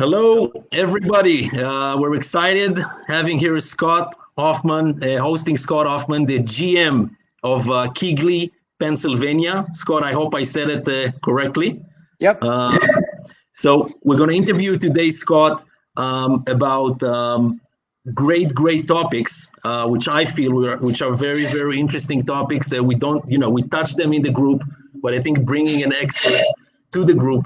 Hello, everybody. We're excited having here Scott Hoffman, hosting Scott Hoffman, the GM of KeyGlee, Pennsylvania. Scott, I hope I said it correctly. Yep. So we're going to interview today, Scott, about great topics, which I feel which are very, very interesting topics. We don't, we touch them in the group, but I think bringing an expert to the group,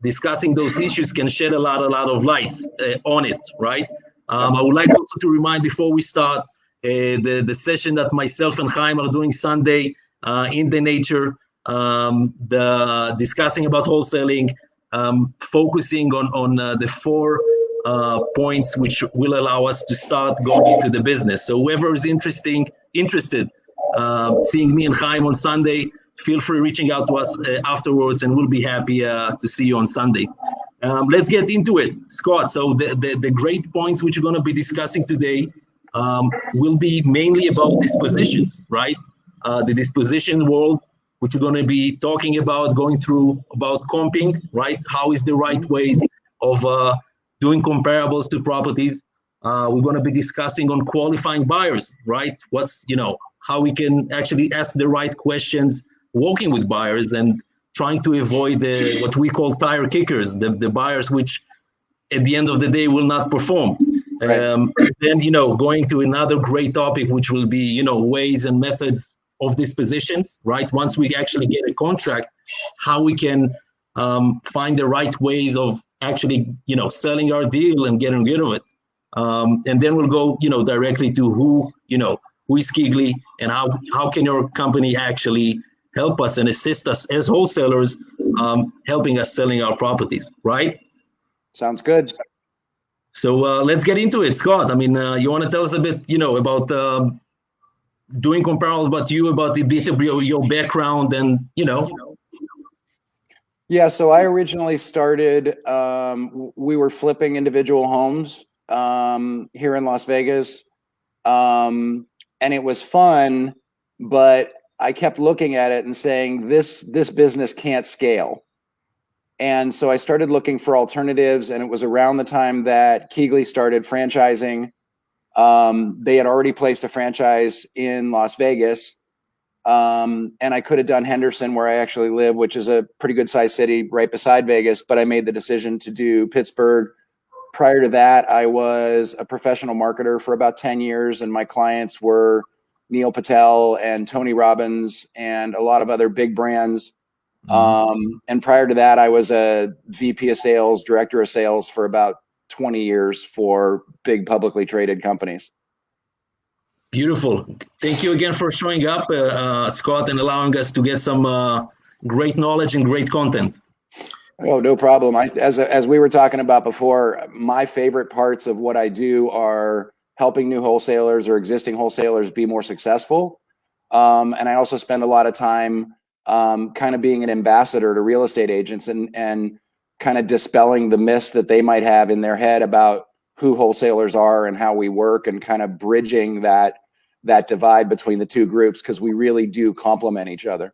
discussing those issues can shed a lot of lights on it, right? I would like also to remind before we start the session that myself and Chaim are doing Sunday in the nature, the discussing about wholesaling, focusing on the 4 points which will allow us to start going into the business. So whoever is interested, seeing me and Chaim on Sunday, feel free reaching out to us afterwards, and we'll be happy to see you on Sunday. Let's get into it, Scott. So the great points which we're going to be discussing today will be mainly about dispositions, right? The disposition world, which we're going to be talking about, going through about comping, right? How is the right ways of doing comparables to properties? We're going to be discussing on qualifying buyers, right? What's, how we can actually ask the right questions working with buyers and trying to avoid what we call tire kickers, the buyers which at the end of the day will not perform. Right. Then, going to another great topic, which will be, ways and methods of dispositions, right? Once we actually get a contract, how we can find the right ways of actually, selling our deal and getting rid of it. And then we'll go, directly to who is KeyGlee and how can your company actually help us and assist us as wholesalers, helping us selling our properties, right? Sounds good. So let's get into it, Scott. I mean, you want to tell us a bit, about doing comparables, about a bit of your background and, Yeah, so I originally started, we were flipping individual homes here in Las Vegas, and it was fun, but I kept looking at it and saying, this business can't scale. And so I started looking for alternatives, and it was around the time that KeyGlee started franchising. They had already placed a franchise in Las Vegas, and I could have done Henderson, where I actually live, which is a pretty good sized city right beside Vegas, but I made the decision to do Pittsburgh. Prior to that, I was a professional marketer for about 10 years, and my clients were Neil Patel and Tony Robbins and a lot of other big brands. And prior to that, I was a VP of sales, director of sales for about 20 years for big publicly traded companies. Beautiful. Thank you again for showing up, Scott, and allowing us to get some great knowledge and great content. Oh, no problem. As we were talking about before, my favorite parts of what I do are helping new wholesalers or existing wholesalers be more successful. And I also spend a lot of time kind of being an ambassador to real estate agents and kind of dispelling the myths that they might have in their head about who wholesalers are and how we work, and kind of bridging that divide between the two groups, because we really do complement each other.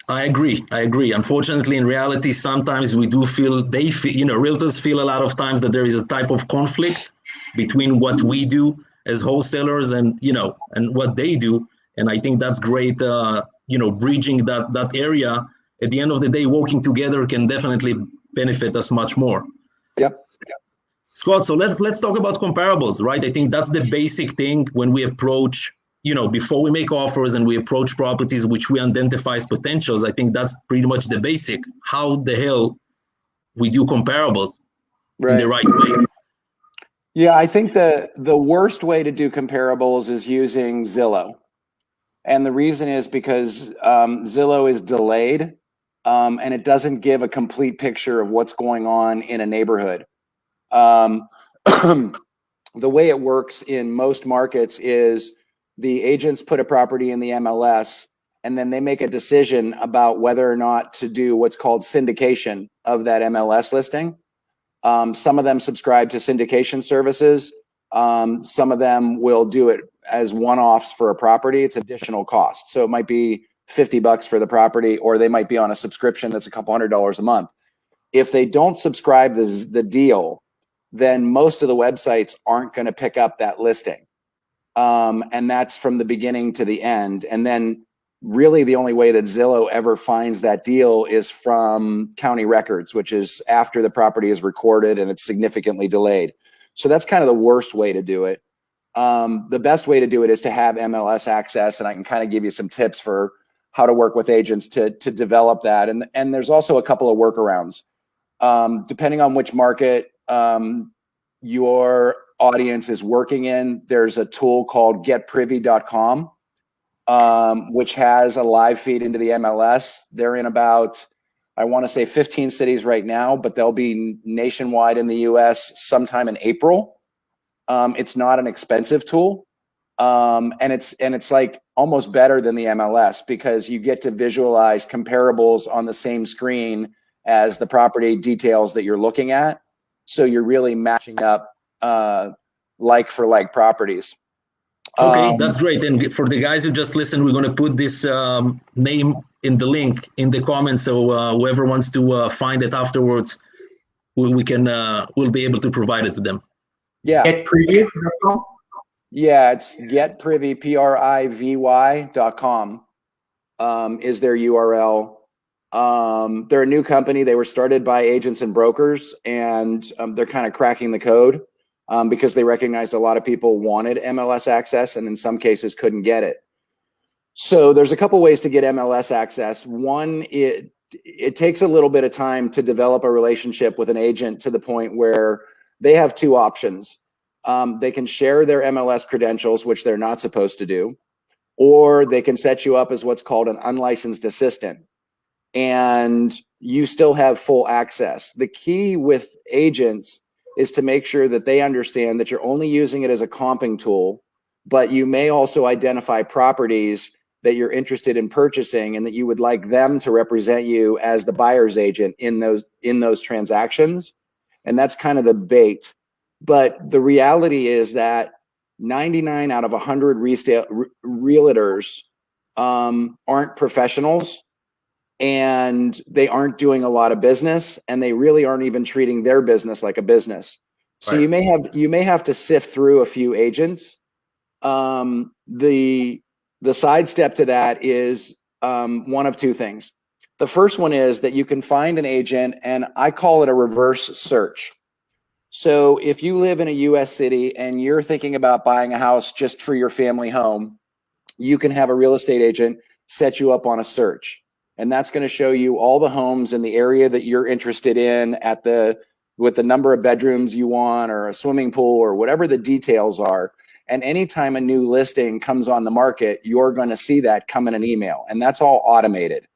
I agree. Unfortunately, in reality, sometimes realtors feel a lot of times that there is a type of conflict between what we do as wholesalers and, and what they do. And I think that's great, bridging that area. At the end of the day, working together can definitely benefit us much more. Yep. Scott, so let's talk about comparables, right? I think that's the basic thing when we approach, before we make offers and we approach properties which we identify as potentials. I think that's pretty much the basic. How the hell we do comparables in the right way? Yeah, I think the worst way to do comparables is using Zillow. And the reason is because Zillow is delayed, and it doesn't give a complete picture of what's going on in a neighborhood. The way it works in most markets is the agents put a property in the MLS, and then they make a decision about whether or not to do what's called syndication of that MLS listing. Some of them subscribe to syndication services. Some of them will do it as one-offs for a property. It's additional cost. So it might be $50 for the property, or they might be on a subscription that's a couple $100 a month. If they don't subscribe the deal, then most of the websites aren't going to pick up that listing. And that's from the beginning to the end. And then really the only way that Zillow ever finds that deal is from county records, which is after the property is recorded and it's significantly delayed. So that's kind of the worst way to do it. The best way to do it is to have MLS access, and I can kind of give you some tips for how to work with agents to develop that. And there's also a couple of workarounds. Depending on which market your audience is working in, there's a tool called getprivy.com, which has a live feed into the MLS. They're in about, I want to say 15 cities right now, but they'll be nationwide in the US sometime in April. It's not an expensive tool. And it's like almost better than the MLS because you get to visualize comparables on the same screen as the property details that you're looking at. So you're really matching up like for like properties. Okay, that's great. And for the guys who just listened, we're going to put this name in the link in the comments. So whoever wants to find it afterwards, we'll be able to provide it to them. Yeah. Getprivy.com? Yeah, it's getprivy, privy.com is their URL. They're a new company. They were started by agents and brokers, and they're kind of cracking the code because they recognized a lot of people wanted MLS access and in some cases couldn't get it. So there's a couple ways to get MLS access. One, it takes a little bit of time to develop a relationship with an agent to the point where they have two options. They can share their MLS credentials, which they're not supposed to do, or they can set you up as what's called an unlicensed assistant. And you still have full access. The key with agents is to make sure that they understand that you're only using it as a comping tool, but you may also identify properties that you're interested in purchasing and that you would like them to represent you as the buyer's agent in those transactions. And that's kind of the bait. But the reality is that 99 out of 100 realtors aren't professionals, and they aren't doing a lot of business, and they really aren't even treating their business like a business. So right. you may have to sift through a few agents. The side step to that is one of two things. The first one is that you can find an agent, and I call it a reverse search. So if you live in a US city and you're thinking about buying a house just for your family home, you can have a real estate agent set you up on a search. And that's going to show you all the homes in the area that you're interested in with the number of bedrooms you want, or a swimming pool, or whatever the details are. And anytime a new listing comes on the market, you're going to see that come in an email, and that's all automated.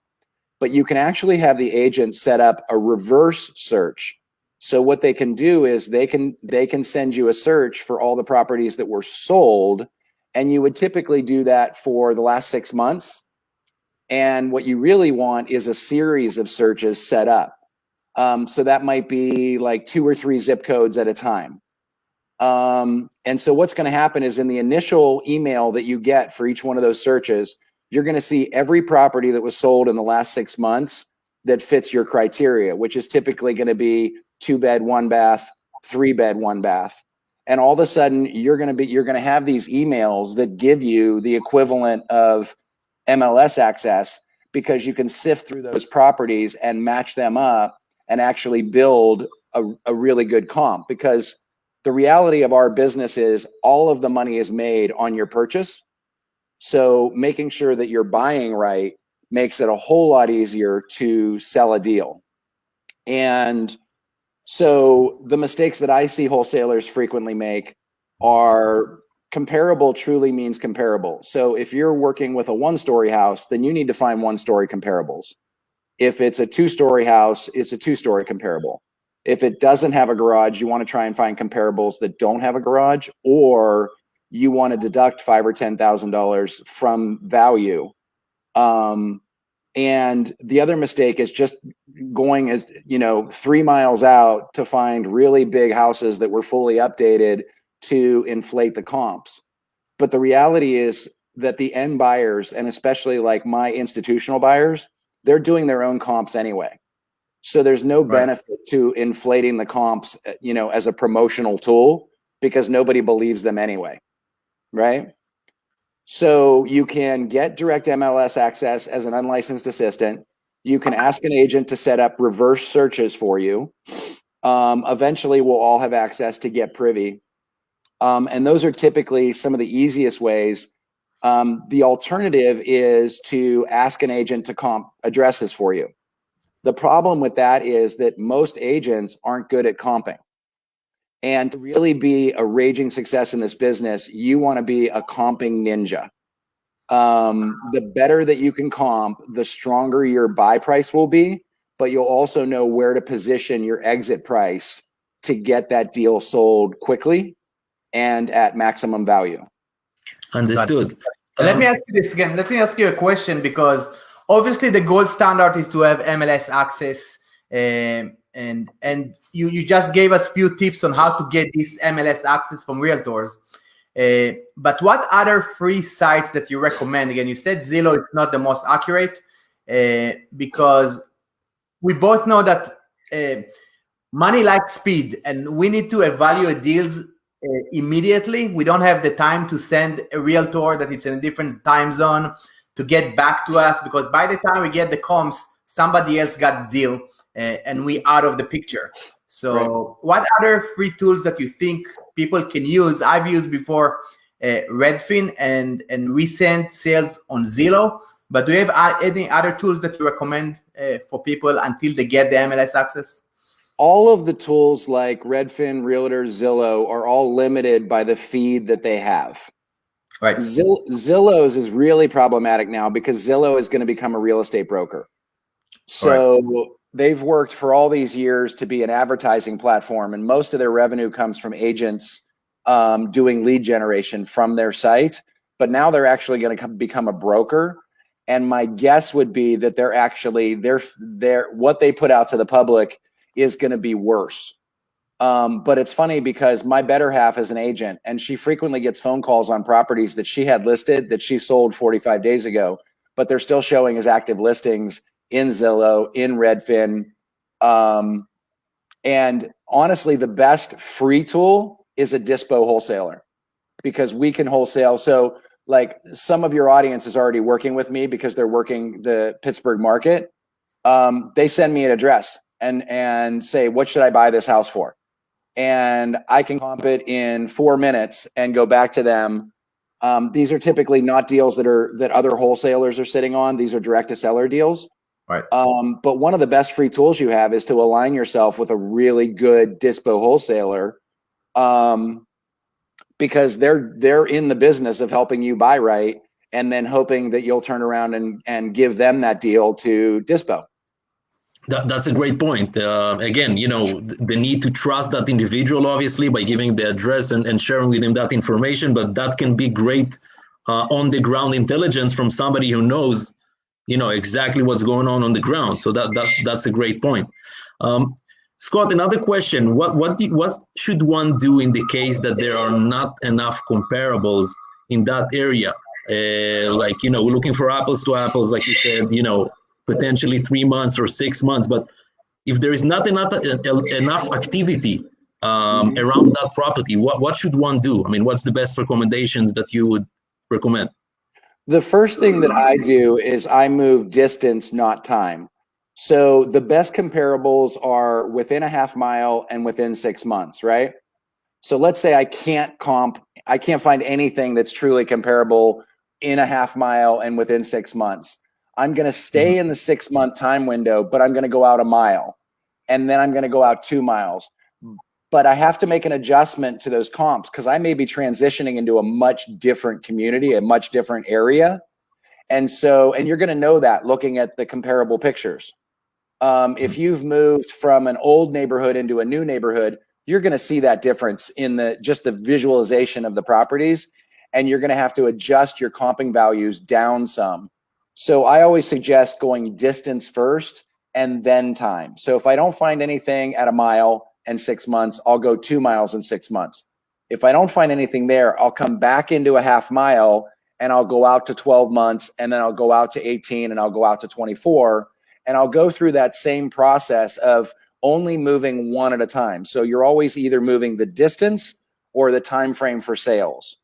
But you can actually have the agent set up a reverse search. So what they can do is they can send you a search for all the properties that were sold, and you would typically do that for the last 6 months. And what you really want is a series of searches set up. So that might be like 2 or 3 zip codes at a time. And so what's going to happen is in the initial email that you get for each one of those searches, you're going to see every property that was sold in the last 6 months that fits your criteria, which is typically going to be 2-bed, 1-bath, 3-bed, 1-bath. And all of a sudden you're going to have these emails that give you the equivalent of MLS access, because you can sift through those properties and match them up and actually build a really good comp. Because the reality of our business is all of the money is made on your purchase. So making sure that you're buying right makes it a whole lot easier to sell a deal. And so the mistakes that I see wholesalers frequently make are comparable truly means comparable. So if you're working with a 1-story house, then you need to find 1-story comparables. If it's a 2-story house, it's a 2-story comparable. If it doesn't have a garage, you want to try and find comparables that don't have a garage, or you want to deduct $5,000 or $10,000 from value. And the other mistake is just going 3 miles out to find really big houses that were fully updated to inflate the comps. But the reality is that the end buyers, and especially like my institutional buyers, they're doing their own comps anyway. So there's no benefit to inflating the comps, as a promotional tool, because nobody believes them anyway, right? So you can get direct MLS access as an unlicensed assistant. You can ask an agent to set up reverse searches for you. Eventually, we'll all have access to Get Privy. And those are typically some of the easiest ways. The alternative is to ask an agent to comp addresses for you. The problem with that is that most agents aren't good at comping. And to really be a raging success in this business, you want to be a comping ninja. The better that you can comp, the stronger your buy price will be, but you'll also know where to position your exit price to get that deal sold quickly and at maximum value. Understood. Let me ask you this again. Let me ask you a question, because obviously the gold standard is to have MLS access, and you just gave us a few tips on how to get this MLS access from realtors. But what other free sites that you recommend? Again, you said Zillow is not the most accurate, because we both know that money likes speed, and we need to evaluate deals immediately. We don't have the time to send a realtor that it's in a different time zone to get back to us, because by the time we get the comps, somebody else got the deal, and we out of the picture. So what other free tools that you think people can use? I've used before Redfin and recent sales on Zillow, but do you have any other tools that you recommend for people until they get the MLS access? All of the tools like Redfin, Realtor, Zillow are all limited by the feed that they have. Right. Zillow's is really problematic now because Zillow is going to become a real estate broker. So they've worked for all these years to be an advertising platform, and most of their revenue comes from agents doing lead generation from their site. But now they're actually going to become a broker. And my guess would be that they're actually what they put out to the public is going to be worse. But it's funny because my better half is an agent, and she frequently gets phone calls on properties that she had listed that she sold 45 days ago, but they're still showing as active listings in Zillow, in Redfin. And honestly, the best free tool is a dispo wholesaler, because we can wholesale. So like some of your audience is already working with me because they're working the Pittsburgh market. They send me an address and say, what should I buy this house for? And I can comp it in 4 minutes and go back to them. These are typically not deals that other wholesalers are sitting on. These are direct to seller deals. Right. But one of the best free tools you have is to align yourself with a really good dispo wholesaler, because they're in the business of helping you buy right, and then hoping that you'll turn around and give them that deal to dispo. That's a great point. Again, the need to trust that individual, obviously, by giving the address and sharing with him that information, but that can be great on the ground intelligence from somebody who knows, exactly what's going on the ground. So that's a great point. Scott, another question: what should one do in the case that there are not enough comparables in that area? We're looking for apples to apples, like you said, potentially 3 months or 6 months. But if there is not enough activity around that property, what should one do? I mean, what's the best recommendations that you would recommend? The first thing that I do is I move distance, not time. So the best comparables are within a half mile and within 6 months, right? So let's say I can't find anything that's truly comparable in a half mile and within 6 months. I'm going to stay in the 6 month time window, but I'm going to go out a mile, and then I'm going to go out 2 miles. But I have to make an adjustment to those comps because I may be transitioning into a much different community, a much different area. And you're going to know that looking at the comparable pictures. If you've moved from an old neighborhood into a new neighborhood, you're going to see that difference in just the visualization of the properties, and you're going to have to adjust your comping values down some. So I always suggest going distance first and then time. So if I don't find anything at a mile and 6 months, I'll go 2 miles in 6 months. If I don't find anything there, I'll come back into a half mile and I'll go out to 12 months, and then I'll go out to 18, and I'll go out to 24. And I'll go through that same process of only moving one at a time. So you're always either moving the distance or the time frame for sales.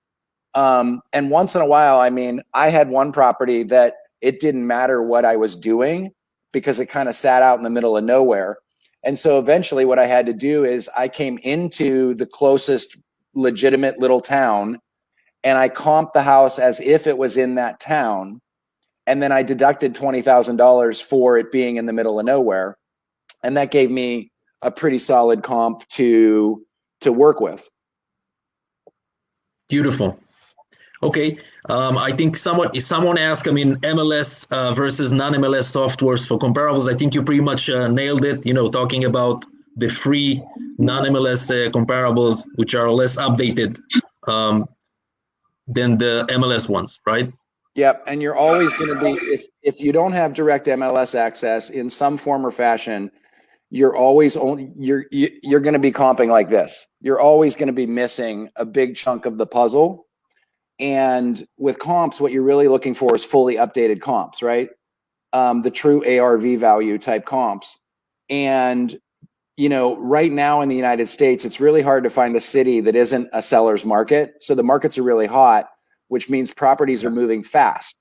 And once in a while, I mean, I had one property that it didn't matter what I was doing because it kind of sat out in the middle of nowhere. And so eventually what I had to do is I came into the closest legitimate little town and I comped the house as if it was in that town. And then I deducted $20,000 for it being in the middle of nowhere. And that gave me a pretty solid comp to work with. Beautiful. Okay. I think someone asked, I mean, MLS versus non-MLS softwares for comparables. I think you pretty much nailed it, talking about the free non-MLS comparables, which are less updated than the MLS ones, right? Yep. And you're always going to be, if you don't have direct MLS access in some form or fashion, you're always you're going to be comping like this. You're always going to be missing a big chunk of the puzzle. And with comps, what you're really looking for is fully updated comps, right? The true ARV value type comps. And, right now in the United States, it's really hard to find a city that isn't a seller's market. So the markets are really hot, which means properties are moving fast.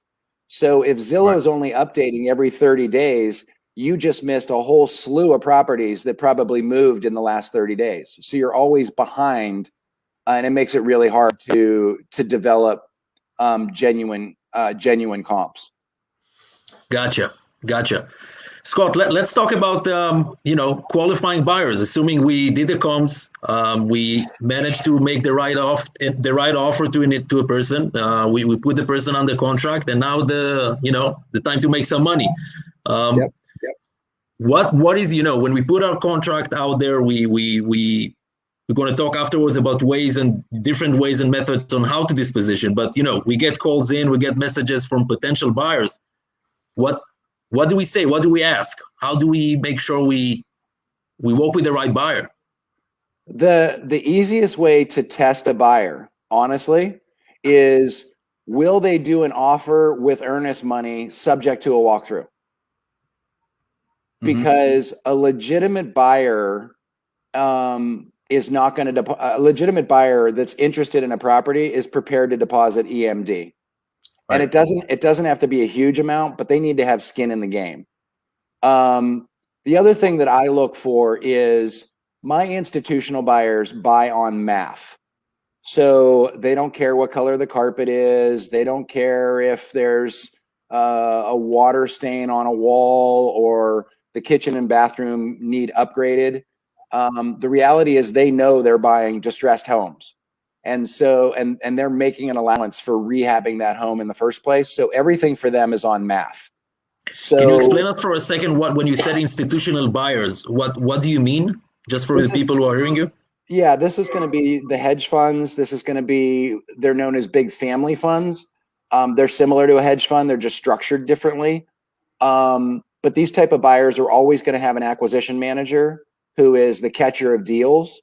So if Zillow is only updating every 30 days, you just missed a whole slew of properties that probably moved in the last 30 days. So you're always behind, and it makes it really hard to develop genuine comps. Gotcha. Scott, let's talk about qualifying buyers. Assuming we did the comps, we managed to make the right offer to a person. We put the person under contract, and now the time to make some money. Yep. What is when we put our contract out there, we're going to talk afterwards about different ways and methods on how to disposition. But we get calls in, we get messages from potential buyers. What do we say? What do we ask? How do we make sure we work with the right buyer? The easiest way to test a buyer, honestly, is will they do an offer with earnest money subject to a walkthrough? Because a legitimate buyer is not going to a legitimate buyer that's interested in a property is prepared to deposit EMD. Right. And it doesn't have to be a huge amount, but they need to have skin in the game. The other thing that I look for is my institutional buyers buy on math. So they don't care what color the carpet is. They don't care if there's a water stain on a wall or the kitchen and bathroom need upgraded. The reality is they know they're buying distressed homes. And so, and they're making an allowance for rehabbing that home in the first place. So everything for them is on math. So can you explain us for a second when you said institutional buyers, what do you mean? Just for the people who are hearing you? Yeah, this is going to be the hedge funds. This is going to be, they're known as big family funds. They're similar to a hedge fund. They're just structured differently. But these type of buyers are always going to have an acquisition manager who is the catcher of deals.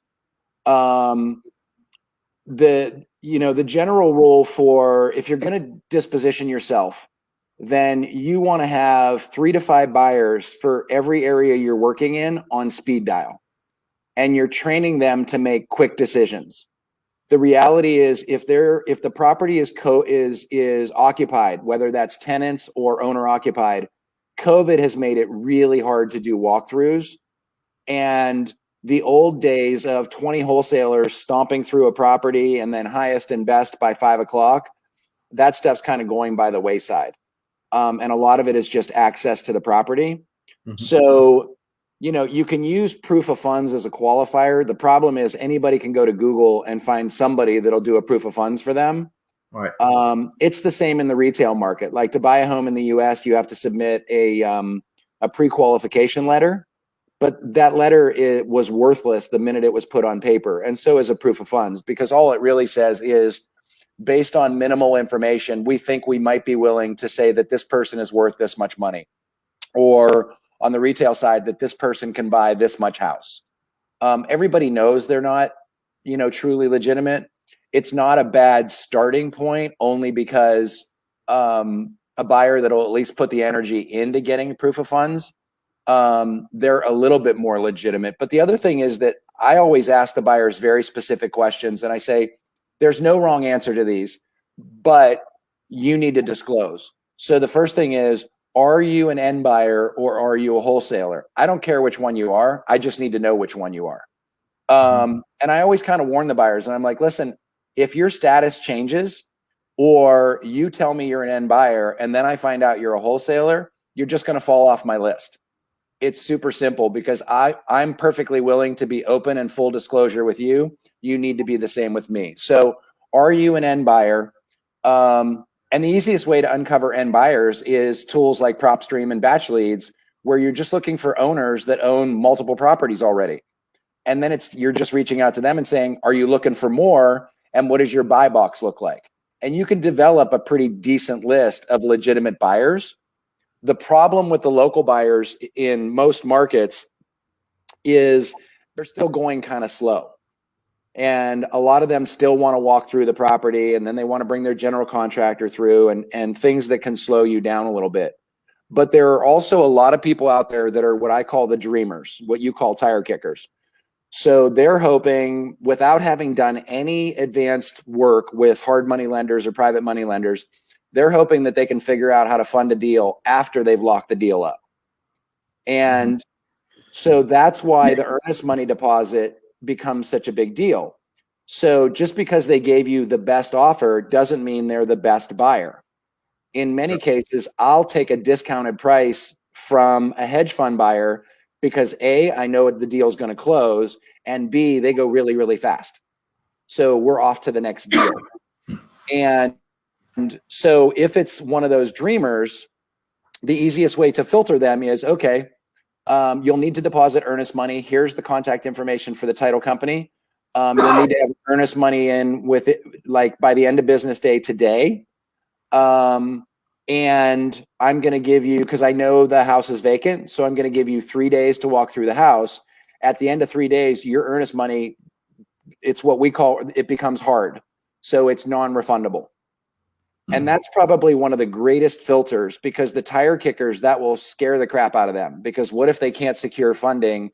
The general rule for if you're going to disposition yourself, then you want to have 3 to 5 buyers for every area you're working in on speed dial, and you're training them to make quick decisions. The reality is if the property is occupied, whether that's tenants or owner occupied, COVID has made it really hard to do walkthroughs. And the old days of 20 wholesalers stomping through a property and then highest and best by 5 o'clock, that stuff's kind of going by the wayside. And a lot of it is just access to the property. So, you can use proof of funds as a qualifier. The problem is anybody can go to Google and find somebody that'll do a proof of funds for them. Right. It's the same in the retail market. Like to buy a home in the US, you have to submit a pre-qualification letter. But that letter was worthless the minute it was put on paper. And so is a proof of funds, because all it really says is, based on minimal information, we think we might be willing to say that this person is worth this much money. Or on the retail side, that this person can buy this much house. Everybody knows they're not, truly legitimate. It's not a bad starting point, only because a buyer that'll at least put the energy into getting proof of funds they're a little bit more legitimate. But the other thing is that I always ask the buyers very specific questions, and I say, there's no wrong answer to these, but you need to disclose. So the first thing is, are you an end buyer or are you a wholesaler? I don't care which one you are. I just need to know which one you are. And I always kind of warn the buyers, and I'm like, listen, if your status changes or you tell me you're an end buyer and then I find out you're a wholesaler, you're just going to fall off my list. It's super simple because I'm perfectly willing to be open and full disclosure with you. You need to be the same with me. So are you an end buyer? And the easiest way to uncover end buyers is tools like PropStream and Batch Leads, where you're just looking for owners that own multiple properties already. And then you're just reaching out to them and saying, are you looking for more? And what does your buy box look like? And you can develop a pretty decent list of legitimate buyers. The problem with the local buyers in most markets is they're still going kind of slow. And a lot of them still want to walk through the property, and then they want to bring their general contractor through, and things that can slow you down a little bit. But there are also a lot of people out there that are what I call the dreamers, what you call tire kickers. So they're hoping, without having done any advanced work with hard money lenders or private money lenders, they're hoping that they can figure out how to fund a deal after they've locked the deal up. And so that's why the earnest money deposit becomes such a big deal. So just because they gave you the best offer doesn't mean they're the best buyer. In many cases, I'll take a discounted price from a hedge fund buyer because A, I know the deal's going to close, and B, they go really, really fast. So we're off to the next deal. And so if it's one of those dreamers, the easiest way to filter them is, okay, you'll need to deposit earnest money. Here's the contact information for the title company. You'll need to have earnest money in with it, like by the end of business day today. And I'm going to give you, because I know the house is vacant, so I'm going to give you 3 days to walk through the house. At the end of 3 days, your earnest money, it's what we call, it becomes hard. So it's non-refundable. And that's probably one of the greatest filters, because the tire kickers, that will scare the crap out of them. Because what if they can't secure funding?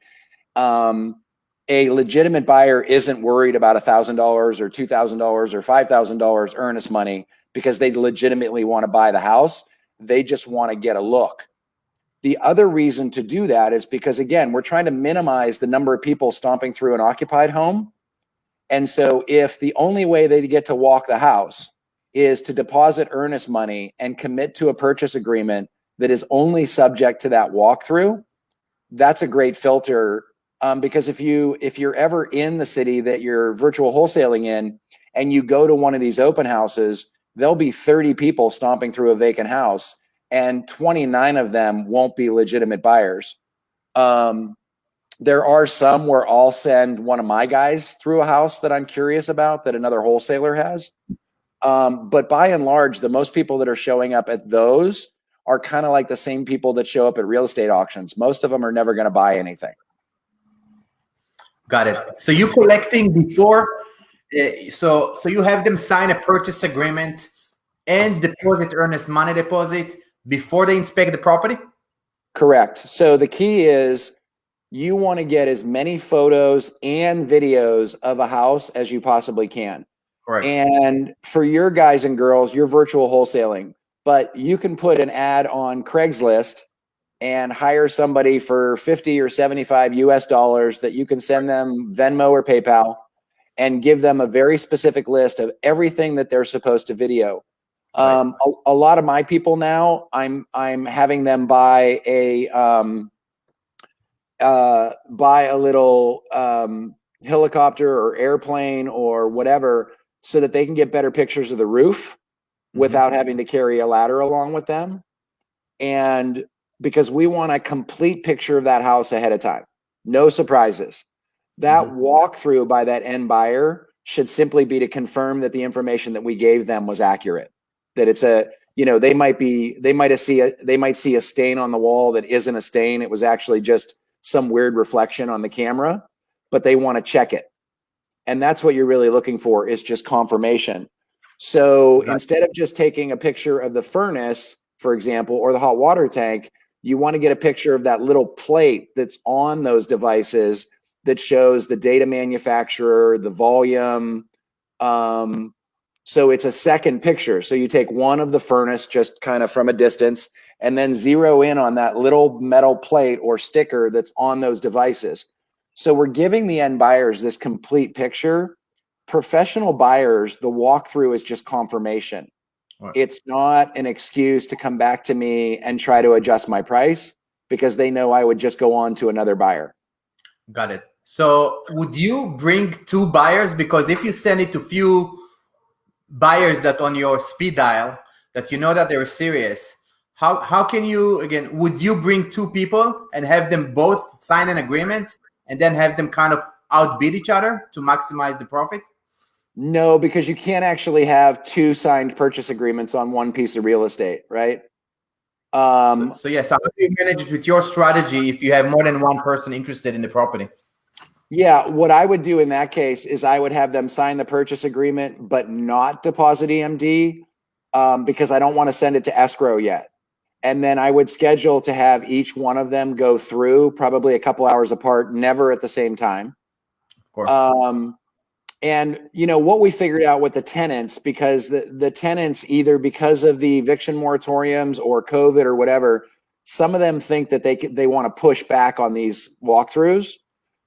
A legitimate buyer isn't worried about $1,000 or $2,000 or $5,000 earnest money because they legitimately want to buy the house. They just want to get a look. The other reason to do that is because, again, we're trying to minimize the number of people stomping through an occupied home. And so if the only way they get to walk the house is to deposit earnest money and commit to a purchase agreement that is only subject to that walkthrough, that's a great filter. Because if you're ever in the city that you're virtual wholesaling in and you go to one of these open houses, there'll be 30 people stomping through a vacant house and 29 of them won't be legitimate buyers. There are some where I'll send one of my guys through a house that I'm curious about that another wholesaler has. But by and large, the most people that are showing up at those are kind of like the same people that show up at real estate auctions. Most of them are never going to buy anything. Got it. So you collecting before, so you have them sign a purchase agreement and deposit earnest money deposit before they inspect the property? Correct. So the key is you want to get as many photos and videos of a house as you possibly can. Correct. And for your guys and girls, you're virtual wholesaling, but you can put an ad on Craigslist and hire somebody for 50 or 75 US dollars that you can send them Venmo or PayPal and give them a very specific list of everything that they're supposed to video. Right. A lot of my people now, I'm having them buy a little helicopter or airplane or whatever so that they can get better pictures of the roof without having to carry a ladder along with them. And because we want a complete picture of that house ahead of time, no surprises. That walkthrough by that end buyer should simply be to confirm that the information that we gave them was accurate. That it's a, you know, they might see a stain on the wall that isn't a stain. It was actually just some weird reflection on the camera, but they want to check it. And that's what you're really looking for, is just confirmation. So instead of just taking a picture of the furnace, for example, or the hot water tank, you want to get a picture of that little plate that's on those devices that shows the data manufacturer, the volume. So it's a second picture. So you take one of the furnace just kind of from a distance and then zero in on that little metal plate or sticker that's on those devices. So we're giving the end buyers this complete picture. Professional buyers, the walkthrough is just confirmation. Right. It's not an excuse to come back to me and try to adjust my price because they know I would just go on to another buyer. Got it. So would you bring 2 buyers? Because if you send it to few buyers that on your speed dial that you know that they're serious, how can you, again, would you bring 2 people and have them both sign an agreement and then have them kind of outbid each other to maximize the profit? No, because you can't actually have 2 signed purchase agreements on one piece of real estate, right? So how do you manage it with your strategy if you have more than one person interested in the property? Yeah, what I would do in that case is I would have them sign the purchase agreement, but not deposit EMD because I don't want to send it to escrow yet. And then I would schedule to have each one of them go through probably a couple hours apart, never at the same time. Of course. And you know what we figured out with the tenants, because the tenants, either because of the eviction moratoriums or COVID or whatever, some of them think that they want to push back on these walkthroughs.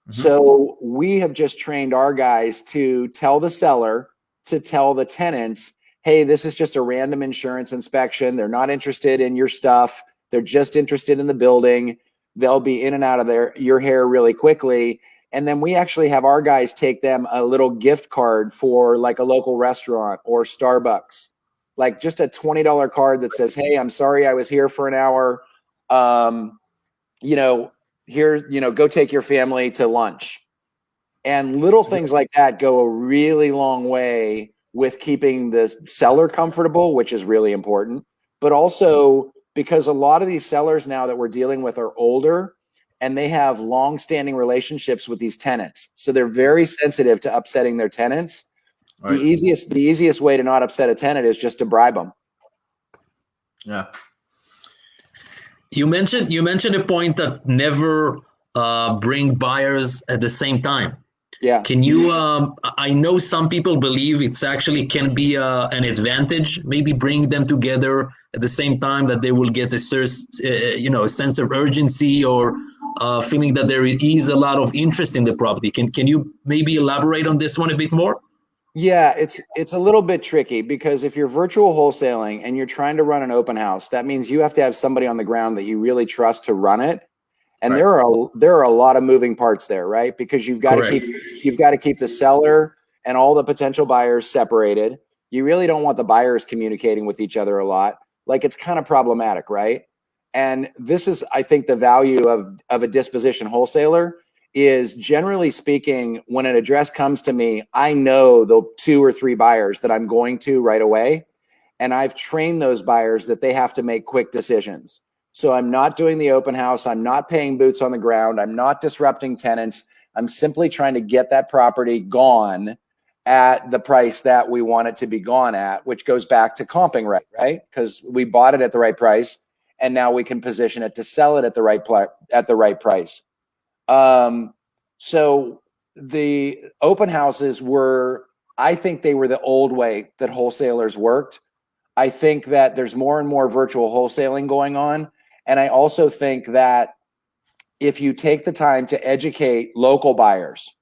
Mm-hmm. So we have just trained our guys to tell the seller, to tell the tenants, hey, this is just a random insurance inspection. They're not interested in your stuff. They're just interested in the building. They'll be in and out of your hair really quickly. And then we actually have our guys take them a little gift card for like a local restaurant or Starbucks, like just a $20 card that says, hey, I'm sorry I was here for an hour. Go take your family to lunch. And little things like that go a really long way with keeping the seller comfortable, which is really important. But also because a lot of these sellers now that we're dealing with are older and they have long-standing relationships with these tenants. So they're very sensitive to upsetting their tenants. Right. The easiest way to not upset a tenant is just to bribe them. Yeah. You mentioned a point that never bring buyers at the same time. Yeah. Can you? I know some people believe it's actually can be an advantage. Maybe bring them together at the same time, that they will get a sense of urgency or feeling that there is a lot of interest in the property. Can you maybe elaborate on this one a bit more? Yeah, it's a little bit tricky because if you're virtual wholesaling and you're trying to run an open house, that means you have to have somebody on the ground that you really trust to run it. And right. there are a lot of moving parts there, right? Because you've got to keep the seller and all the potential buyers separated. You really don't want the buyers communicating with each other a lot. Like, it's kind of problematic, right? And this is, I think, the value of a disposition wholesaler is, generally speaking, when an address comes to me, I know the 2 or 3 buyers that I'm going to right away. And I've trained those buyers that they have to make quick decisions. So I'm not doing the open house. I'm not paying boots on the ground. I'm not disrupting tenants. I'm simply trying to get that property gone at the price that we want it to be gone at, which goes back to comping right? Because we bought it at the right price, and now we can position it to sell it at the right price. So the open houses I think they were the old way that wholesalers worked. I think that there's more and more virtual wholesaling going on. And I also think that if you take the time to educate local buyers,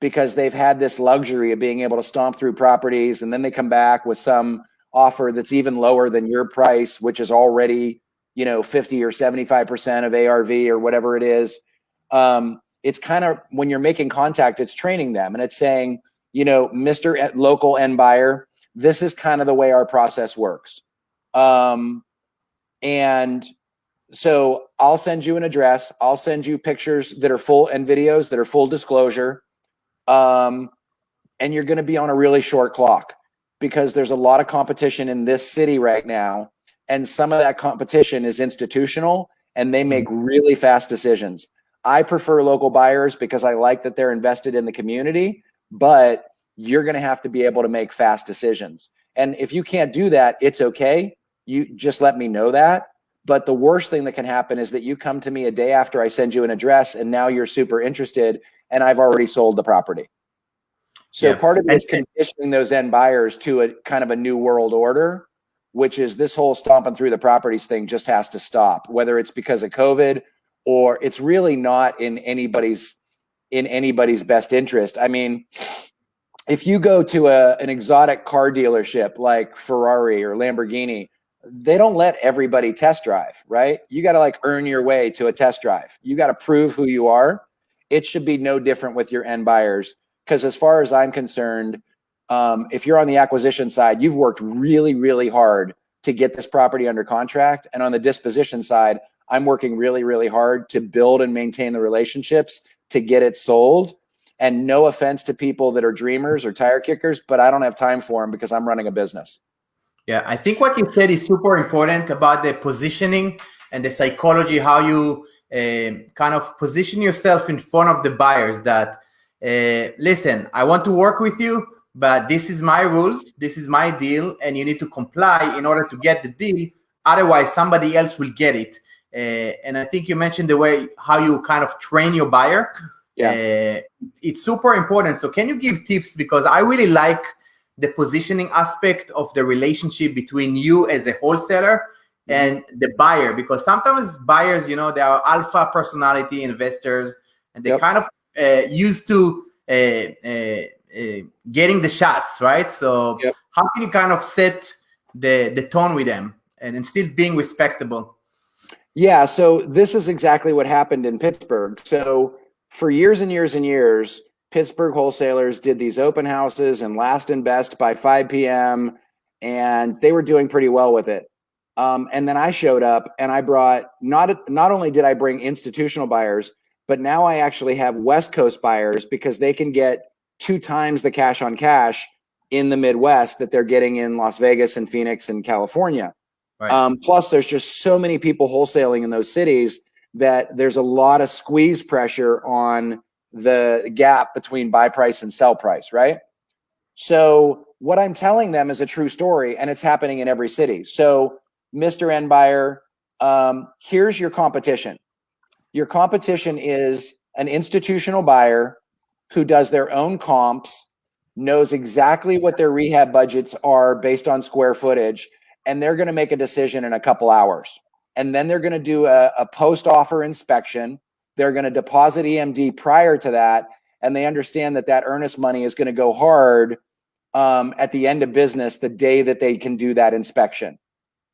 because they've had this luxury of being able to stomp through properties and then they come back with some offer that's even lower than your price, which is already, 50 or 75% of ARV or whatever it is. It's kind of, when you're making contact, it's training them and it's saying, Mr. Local end buyer, this is kind of the way our process works. And so I'll send you an address. I'll send you pictures that are full and videos that are full disclosure. And you're going to be on a really short clock because there's a lot of competition in this city right now. And some of that competition is institutional and they make really fast decisions. I prefer local buyers because I like that they're invested in the community, but you're going to have to be able to make fast decisions. And if you can't do that, it's okay. You just let me know that. But the worst thing that can happen is that you come to me a day after I send you an address and now you're super interested and I've already sold the property. So part of it is conditioning those end buyers to a kind of a new world order, which is this whole stomping through the properties thing just has to stop, whether it's because of COVID or it's really not in anybody's best interest. I mean, if you go to an exotic car dealership like Ferrari or Lamborghini, they don't let everybody test drive, right? You got to like earn your way to a test drive. You got to prove who you are. It should be no different with your end buyers. Because as far as I'm concerned, if you're on the acquisition side, you've worked really, really hard to get this property under contract. And on the disposition side, I'm working really, really hard to build and maintain the relationships to get it sold. And no offense to people that are dreamers or tire kickers, but I don't have time for them because I'm running a business. Yeah, I think what you said is super important about the positioning and the psychology, how you kind of position yourself in front of the buyers that, listen, I want to work with you, but this is my rules, this is my deal, and you need to comply in order to get the deal. Otherwise, somebody else will get it. And I think you mentioned the way how you kind of train your buyer. Yeah, it's super important. So can you give tips? Because I really like the positioning aspect of the relationship between you as a wholesaler and the buyer, because sometimes buyers, you know, they are alpha personality investors and they kind of used to getting the shots, right? So how can you kind of set the tone with them and still being respectable? Yeah, so this is exactly what happened in Pittsburgh. So for years and years and years, Pittsburgh wholesalers did these open houses and last and best by 5 p.m. and they were doing pretty well with it. And then I showed up and I brought, not only did I bring institutional buyers, but now I actually have West Coast buyers because they can get 2 times the cash on cash in the Midwest that they're getting in Las Vegas and Phoenix and California. Right. Plus there's just so many people wholesaling in those cities that there's a lot of squeeze pressure on the gap between buy price and sell price, right? So what I'm telling them is a true story and it's happening in every city. So Mr. End Buyer, here's your competition. Your competition is an institutional buyer who does their own comps, knows exactly what their rehab budgets are based on square footage, and they're going to make a decision in a couple hours. And then they're going to do a post-offer inspection. They're going to deposit EMD prior to that, and they understand that that earnest money is going to go hard at the end of business the day that they can do that inspection.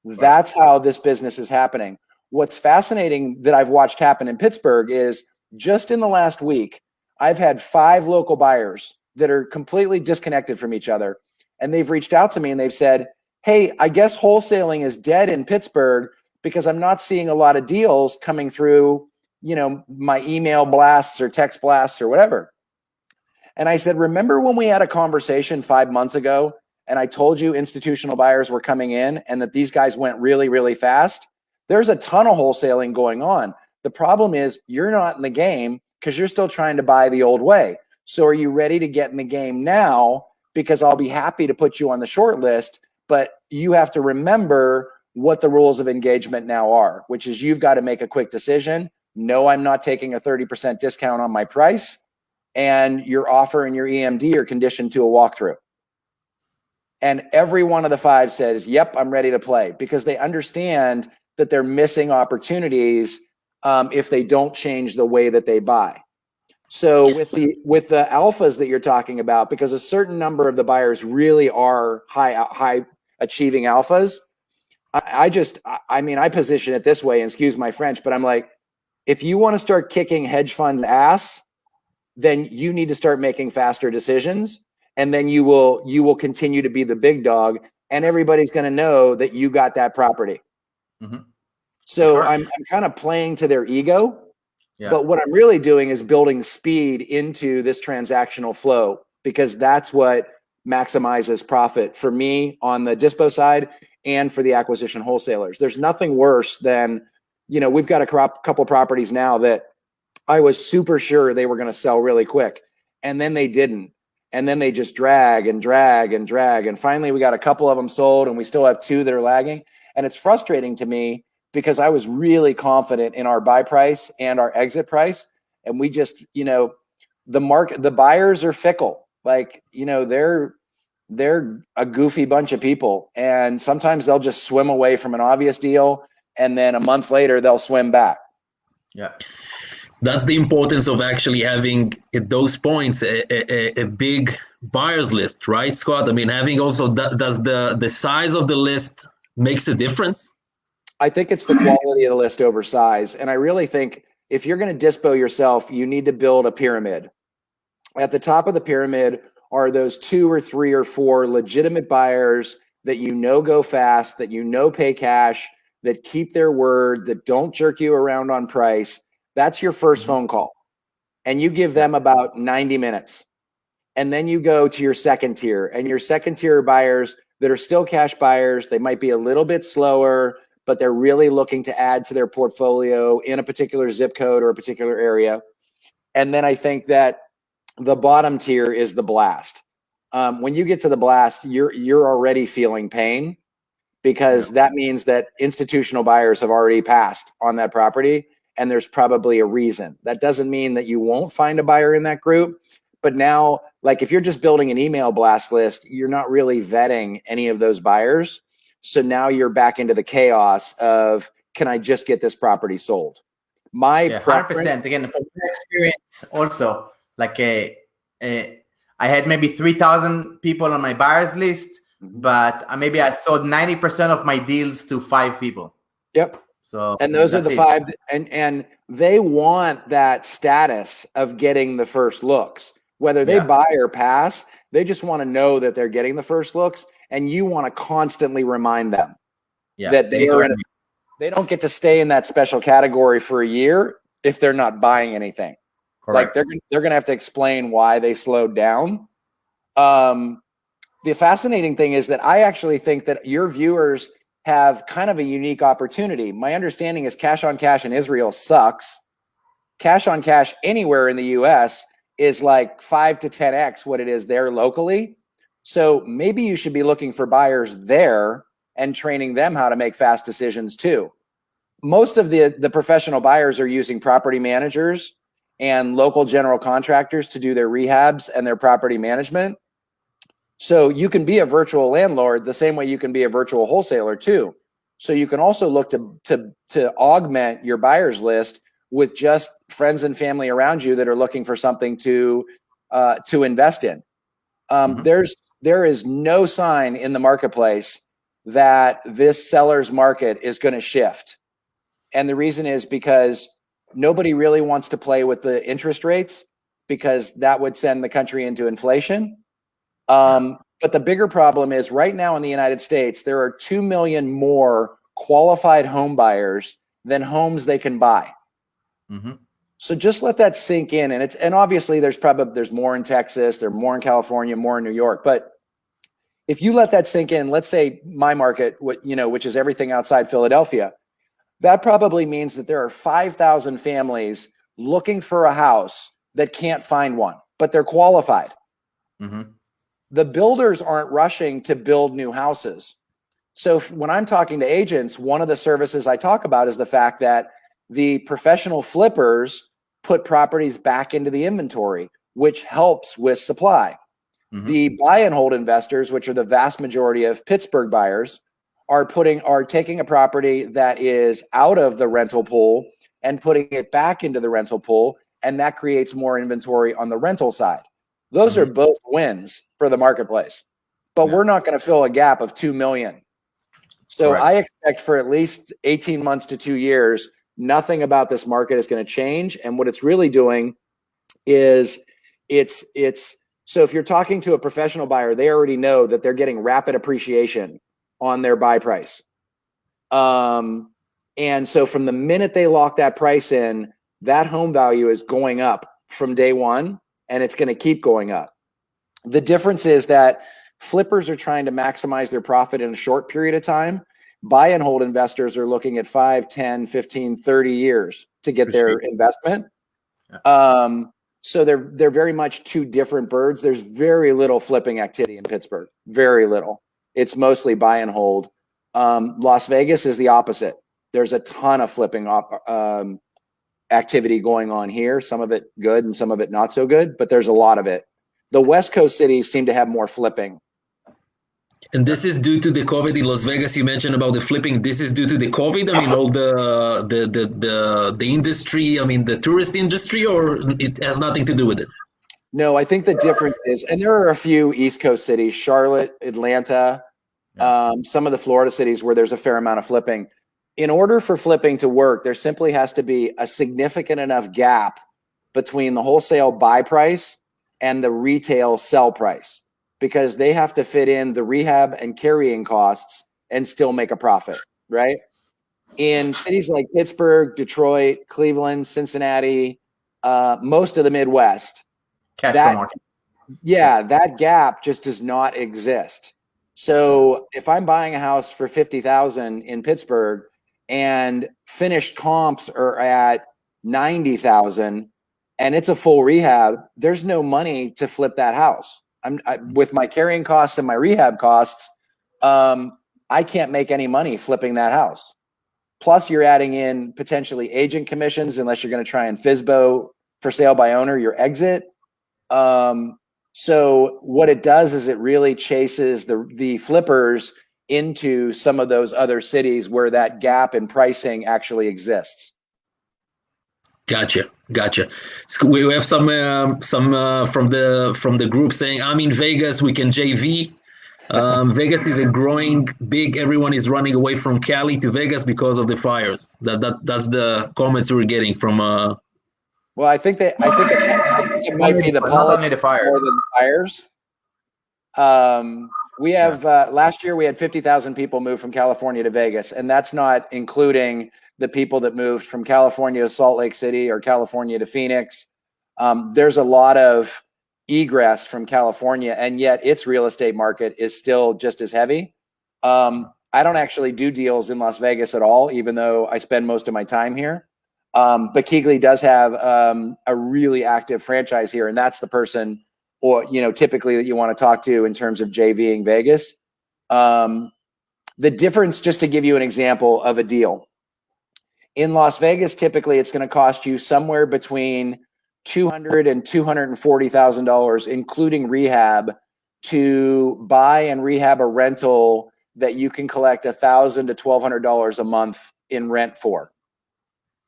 That's how this business is happening. What's fascinating that I've watched happen in Pittsburgh is just in the last week, I've had 5 local buyers that are completely disconnected from each other. And they've reached out to me and they've said, hey, I guess wholesaling is dead in Pittsburgh because I'm not seeing a lot of deals coming through, you know, my email blasts or text blasts or whatever. And I said, remember when we had a conversation 5 months ago and I told you institutional buyers were coming in and that these guys went really, really fast? There's a ton of wholesaling going on. The problem is you're not in the game because you're still trying to buy the old way. So are you ready to get in the game now? Because I'll be happy to put you on the short list, but you have to remember what the rules of engagement now are, which is you've got to make a quick decision. No, I'm not taking a 30% discount on my price. And your offer and your EMD are conditioned to a walkthrough. And every one of the 5 says, yep, I'm ready to play, because they understand that they're missing opportunities if they don't change the way that they buy. So with the alphas that you're talking about, because a certain number of the buyers really are high achieving alphas, I position it this way, and excuse my French, but I'm like, if you want to start kicking hedge funds' ass, then you need to start making faster decisions, and then you will continue to be the big dog, and everybody's going to know that you got that property. Mm-hmm. So I'm kind of playing to their ego, but what I'm really doing is building speed into this transactional flow, because that's what maximizes profit for me on the dispo side and for the acquisition wholesalers. There's nothing worse than, you know, we've got a couple properties now that I was super sure they were going to sell really quick, and then they didn't. And then they just drag and drag and drag. And finally, we got a couple of them sold, and we still have 2 that are lagging. And it's frustrating to me because I was really confident in our buy price and our exit price. And we just, the buyers are fickle. Like, they're a goofy bunch of people. And sometimes they'll just swim away from an obvious deal. And then a month later, they'll swim back. Yeah. That's the importance of actually having at those points a big buyers list, right, Scott? I mean, having also, does the size of the list makes a difference? I think it's the quality of the list over size. And I really think if you're going to dispo yourself, you need to build a pyramid. At the top of the pyramid are those 2 or 3 or 4 legitimate buyers that go fast, that pay cash, that keep their word, that don't jerk you around on price. That's your first phone call. And you give them about 90 minutes. And then you go to your second tier. And your second tier buyers that are still cash buyers, they might be a little bit slower, but they're really looking to add to their portfolio in a particular zip code or a particular area. And then I think that the bottom tier is the blast. When you get to the blast, you're already feeling pain, because that means that institutional buyers have already passed on that property, and there's probably a reason. That doesn't mean that you won't find a buyer in that group, but now, like, if you're just building an email blast list, you're not really vetting any of those buyers. So now you're back into the chaos of, can I just get this property sold? My 100%. Again, from my experience also, like I had maybe 3,000 people on my buyers list, but maybe I sold 90% of my deals to 5 people. Yep. So, and those are the 5, and they want that status of getting the first looks, whether they buy or pass. They just want to know that they're getting the first looks, and you want to constantly remind them that they don't get to stay in that special category for a year if they're not buying anything. Correct. Like they're going to have to explain why they slowed down. The fascinating thing is that I actually think that your viewers have kind of a unique opportunity. My understanding is cash on cash in Israel sucks. Cash on cash anywhere in the US is like 5 to 10x what it is there locally. So maybe you should be looking for buyers there and training them how to make fast decisions too. Most of the professional buyers are using property managers and local general contractors to do their rehabs and their property management. So you can be a virtual landlord the same way you can be a virtual wholesaler too. So you can also look to augment your buyers list with just friends and family around you that are looking for something to invest in. There is no sign in the marketplace that this seller's market is going to shift. And the reason is because nobody really wants to play with the interest rates, because that would send the country into inflation. But the bigger problem is right now in the United States, there are 2 million more qualified home buyers than homes they can buy. So just let that sink in. And obviously there's more in Texas, there's more in California, more in New York. But if you let that sink in, let's say my market, which is everything outside Philadelphia, that probably means that there are 5,000 families looking for a house that can't find one, but they're qualified. The builders aren't rushing to build new houses. So when I'm talking to agents, one of the services I talk about is the fact that the professional flippers put properties back into the inventory, which helps with supply. The buy and hold investors, which are the vast majority of Pittsburgh buyers, are taking a property that is out of the rental pool and putting it back into the rental pool, and that creates more inventory on the rental side. Those are both wins for the marketplace, but we're not going to fill a gap of 2 million. So correct. I expect for at least 18 months to 2 years, nothing about this market is going to change. And what it's really doing is so if you're talking to a professional buyer, they already know that they're getting rapid appreciation on their buy price. And so from the minute they lock that price in, that home value is going up from day one, and it's going to keep going up. The difference is that flippers are trying to maximize their profit in a short period of time. Buy and hold investors are looking at 5, 10, 15, 30 years to get their investment. So they're very much two different birds. There's very little flipping activity in Pittsburgh, very little. It's mostly buy and hold. Las Vegas is the opposite. There's a ton of flipping activity going on here. Some of it good and some of it not so good, but there's a lot of it. The West Coast cities seem to have more flipping. And this is due to the COVID in Las Vegas. You mentioned about the flipping. This is due to the COVID. I mean, all the industry. I mean, the tourist industry, or it has nothing to do with it. No, I think the difference is, and there are a few East Coast cities, Charlotte, Atlanta, some of the Florida cities where there's a fair amount of flipping. In order for flipping to work, there simply has to be a significant enough gap between the wholesale buy price and the retail sell price, because they have to fit in the rehab and carrying costs and still make a profit, right? In cities like Pittsburgh, Detroit, Cleveland, Cincinnati, most of the Midwest, that gap just does not exist. So if I'm buying a house for $50,000 in Pittsburgh and finished comps are at $90,000 and it's a full rehab, there's no money to flip that house. With my carrying costs and my rehab costs, I can't make any money flipping that house. Plus, you're adding in potentially agent commissions, unless you're going to try and FSBO for sale by owner your exit. So what it does is it really chases the flippers into some of those other cities where that gap in pricing actually exists. Gotcha. So we have some from the group saying, I'm in Vegas, we can JV. Vegas is a growing big. Everyone is running away from Cali to Vegas because of the fires. That's the comments we're getting from. Well, I think it might be the politics more than the fires. We have last year we had 50,000 people move from California to Vegas, and that's not including the people that moved from California to Salt Lake City or California to Phoenix. There's a lot of egress from California, and yet its real estate market is still just as heavy. I don't actually do deals in Las Vegas at all, even though I spend most of my time here. But KeyGlee does have a really active franchise here, and that's the person, or typically that you want to talk to in terms of JVing Vegas. The difference, just to give you an example of a deal, in Las Vegas, typically it's going to cost you somewhere between $200,000 and $240,000, including rehab, to buy and rehab a rental that you can collect $1,000 to $1,200 a month in rent for.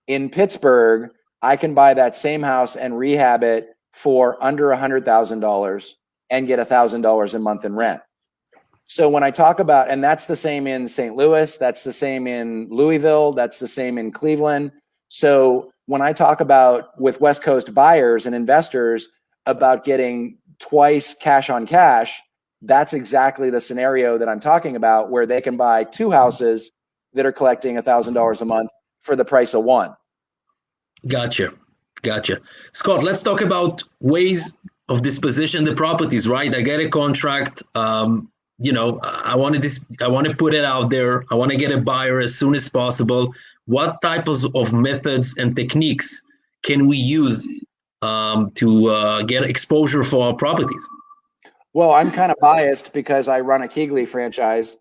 In Pittsburgh, I can buy that same house and rehab it for under $100,000 and get $1,000 a month in rent. So when I talk about, and that's the same in St. Louis, that's the same in Louisville, that's the same in Cleveland. So when I talk about with West Coast buyers and investors about getting twice cash on cash, that's exactly the scenario that I'm talking about, where they can buy two houses that are collecting $1,000 a month for the price of one. Gotcha. Scott, let's talk about ways of disposition the properties, right? I get a contract. I want to put it out there. I want to get a buyer as soon as possible. What types of methods and techniques can we use to get exposure for our properties? Well, I'm kind of biased because I run a KeyGlee franchise.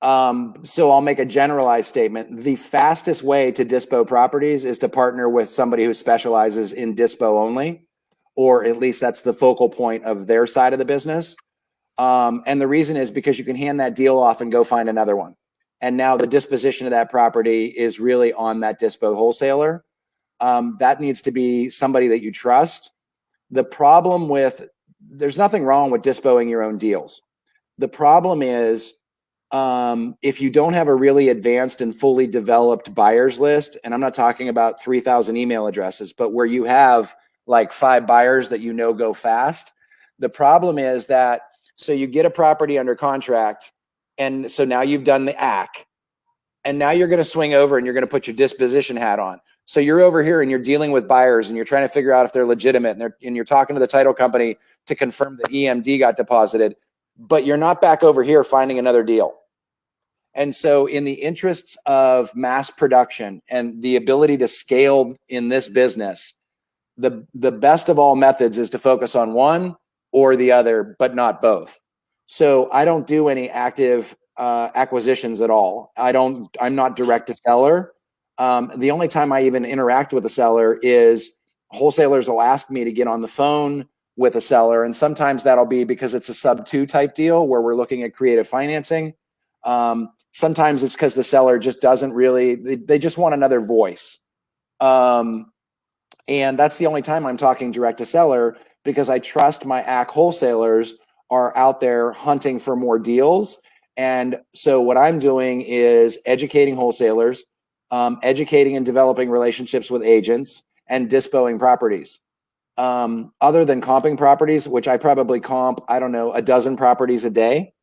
So I'll make a generalized statement. The fastest way to dispo properties is to partner with somebody who specializes in dispo only, or at least that's the focal point of their side of the business. And the reason is because you can hand that deal off and go find another one. And now the disposition of that property is really on that dispo wholesaler. That needs to be somebody that you trust. There's nothing wrong with dispoing your own deals. The problem is, if you don't have a really advanced and fully developed buyers list, and I'm not talking about 3,000 email addresses, but where you have like 5 buyers that go fast, the problem is that, so you get a property under contract, and so now you've done the AC, and now you're going to swing over and you're going to put your disposition hat on. So you're over here and you're dealing with buyers and you're trying to figure out if they're legitimate, and you're talking to the title company to confirm the EMD got deposited, but you're not back over here finding another deal. And so in the interests of mass production and the ability to scale in this business, the best of all methods is to focus on one or the other, but not both. So I don't do any active acquisitions at all. I'm not direct to seller. The only time I even interact with a seller is wholesalers will ask me to get on the phone with a seller. And sometimes that'll be because it's a sub-2 type deal where we're looking at creative financing. Sometimes it's because the seller just doesn't really, they just want another voice. And that's the only time I'm talking direct to seller, because I trust my AC wholesalers are out there hunting for more deals. And so what I'm doing is educating wholesalers, educating and developing relationships with agents, and dispoing properties. Other than comping properties, which I probably comp, I don't know, a dozen properties a day.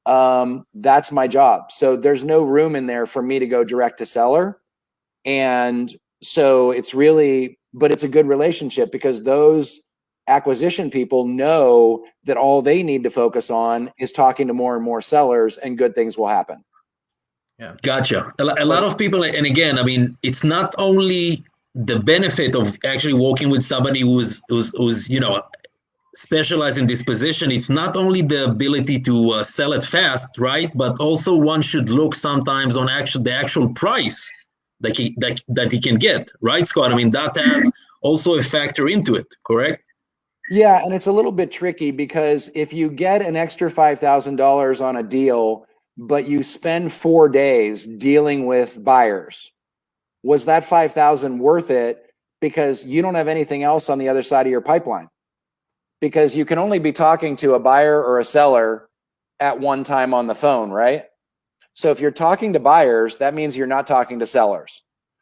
That's my job. So there's no room in there for me to go direct to seller. And so it's really, but it's a good relationship because those acquisition people know that all they need to focus on is talking to more and more sellers, and good things will happen. Yeah. Gotcha. A lot of people, and again, I mean, it's not only the benefit of actually working with somebody who's you know, specialized in disposition. It's not only the ability to sell it fast, right? But also one should look sometimes on the actual price that he can get, right, Scott? I mean, that has also a factor into it, correct? Yeah, and it's a little bit tricky because if you get an extra $5,000 on a deal, but you spend 4 days dealing with buyers, was that $5,000 worth it? Because you don't have anything else on the other side of your pipeline. Because you can only be talking to a buyer or a seller at one time on the phone, right? So if you're talking to buyers, that means you're not talking to sellers.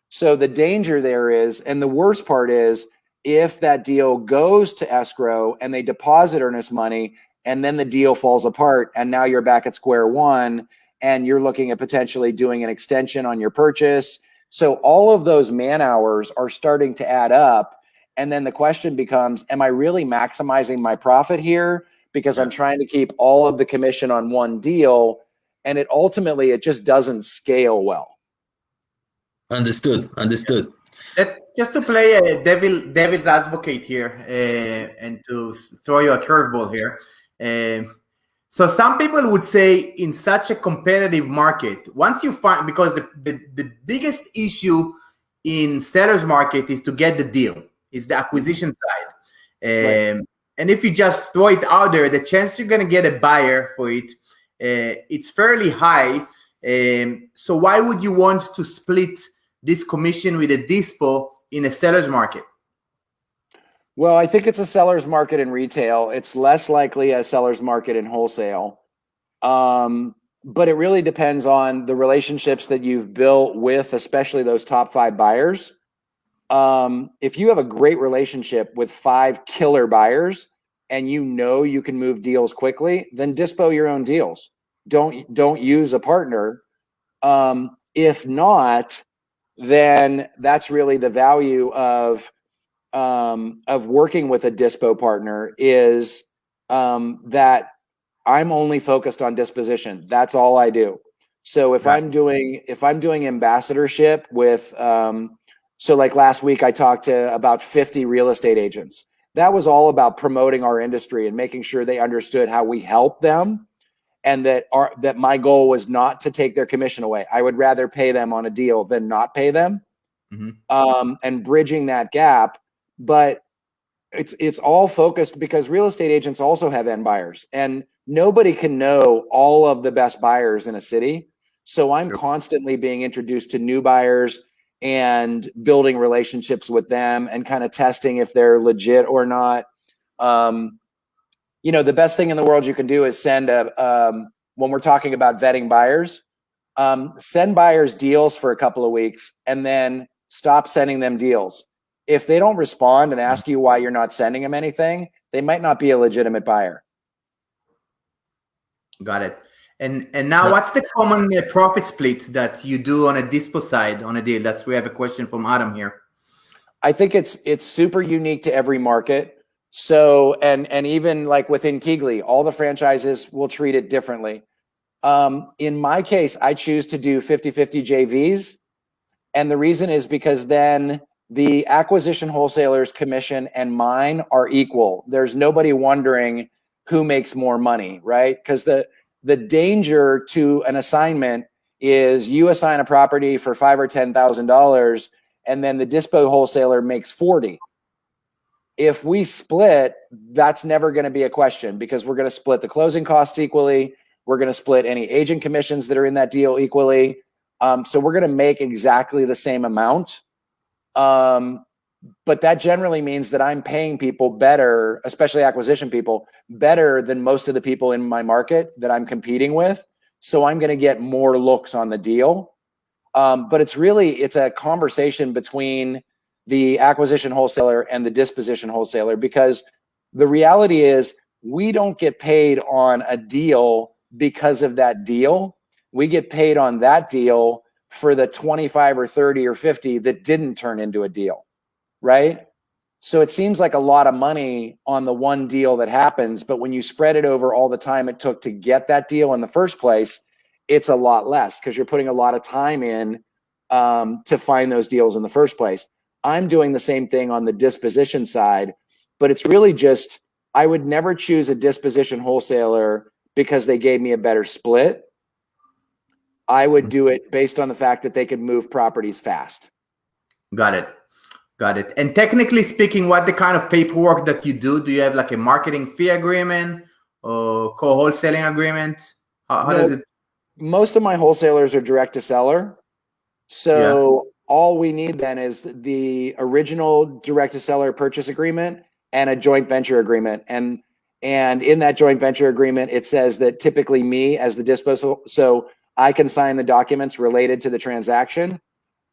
So the danger there is, and the worst part is, if that deal goes to escrow and they deposit earnest money and then the deal falls apart and now you're back at square one and you're looking at potentially doing an extension on your purchase. So all of those man hours are starting to add up. And then the question becomes, am I really maximizing my profit here? Because I'm trying to keep all of the commission on one deal. And it ultimately, it just doesn't scale well. Understood. Just to play a devil's advocate here, and to throw you a curveball here. So some people would say in such a competitive market, once you find, because the biggest issue in seller's market is to get the deal, is the acquisition side. Right. And if you just throw it out there, the chance you're going to get a buyer for it, it's fairly high. So why would you want to split this commission with a dispo in a seller's market? Well, I think it's a seller's market in retail. It's less likely a seller's market in wholesale. But it really depends on the relationships that you've built with, especially those top 5 buyers. If you have a great relationship with 5 killer buyers and you know you can move deals quickly, then dispo your own deals. Don't use a partner. If not, then that's really the value of working with a dispo partner, is that I'm only focused on disposition. That's all I do. So if I'm doing ambassadorship with, so like last week I talked to about 50 real estate agents. That was all about promoting our industry and making sure they understood how we help them. And that my goal was not to take their commission away. I would rather pay them on a deal than not pay them. Mm-hmm. And bridging that gap. But it's all focused because real estate agents also have end buyers, and nobody can know all of the best buyers in a city. So I'm constantly being introduced to new buyers and building relationships with them and kind of testing if they're legit or not. You know, the best thing in the world you can do is send when we're talking about vetting buyers, send buyers deals for a couple of weeks and then stop sending them deals. If they don't respond and ask you why you're not sending them anything, they might not be a legitimate buyer. Got it. And now what's the common profit split that you do on a dispo side on a deal? We have a question from Adam here. I think it's super unique to every market. So, and even like within KeyGlee, all the franchises will treat it differently. In my case, I choose to do 50-50 JVs. And the reason is because then the acquisition wholesaler's commission and mine are equal. There's nobody wondering who makes more money, right? Because the danger to an assignment is you assign a property for $5,000 or $10,000, and then the dispo wholesaler makes 40. If we split, that's never going to be a question, because we're going to split the closing costs equally. We're going to split any agent commissions that are in that deal equally. So we're going to make exactly the same amount. But that generally means that I'm paying people better, especially acquisition people, better than most of the people in my market that I'm competing with. So I'm going to get more looks on the deal. But it's a conversation between the acquisition wholesaler and the disposition wholesaler, because the reality is we don't get paid on a deal because of that deal. We get paid on that deal for the 25 or 30 or 50 that didn't turn into a deal, right? So it seems like a lot of money on the one deal that happens, but when you spread it over all the time it took to get that deal in the first place, it's a lot less, because you're putting a lot of time in to find those deals in the first place. I'm doing the same thing on the disposition side, but it's really just, I would never choose a disposition wholesaler because they gave me a better split. I would do it based on the fact that they could move properties fast. Got it. And technically speaking, what the kind of paperwork that you do? Do you have like a marketing fee agreement or co-wholesaling agreement? How does it? Most of my wholesalers are direct to seller. So all we need then is the original direct to seller purchase agreement and a joint venture agreement. And in that joint venture agreement, it says that typically me as the disposal, so I can sign the documents related to the transaction.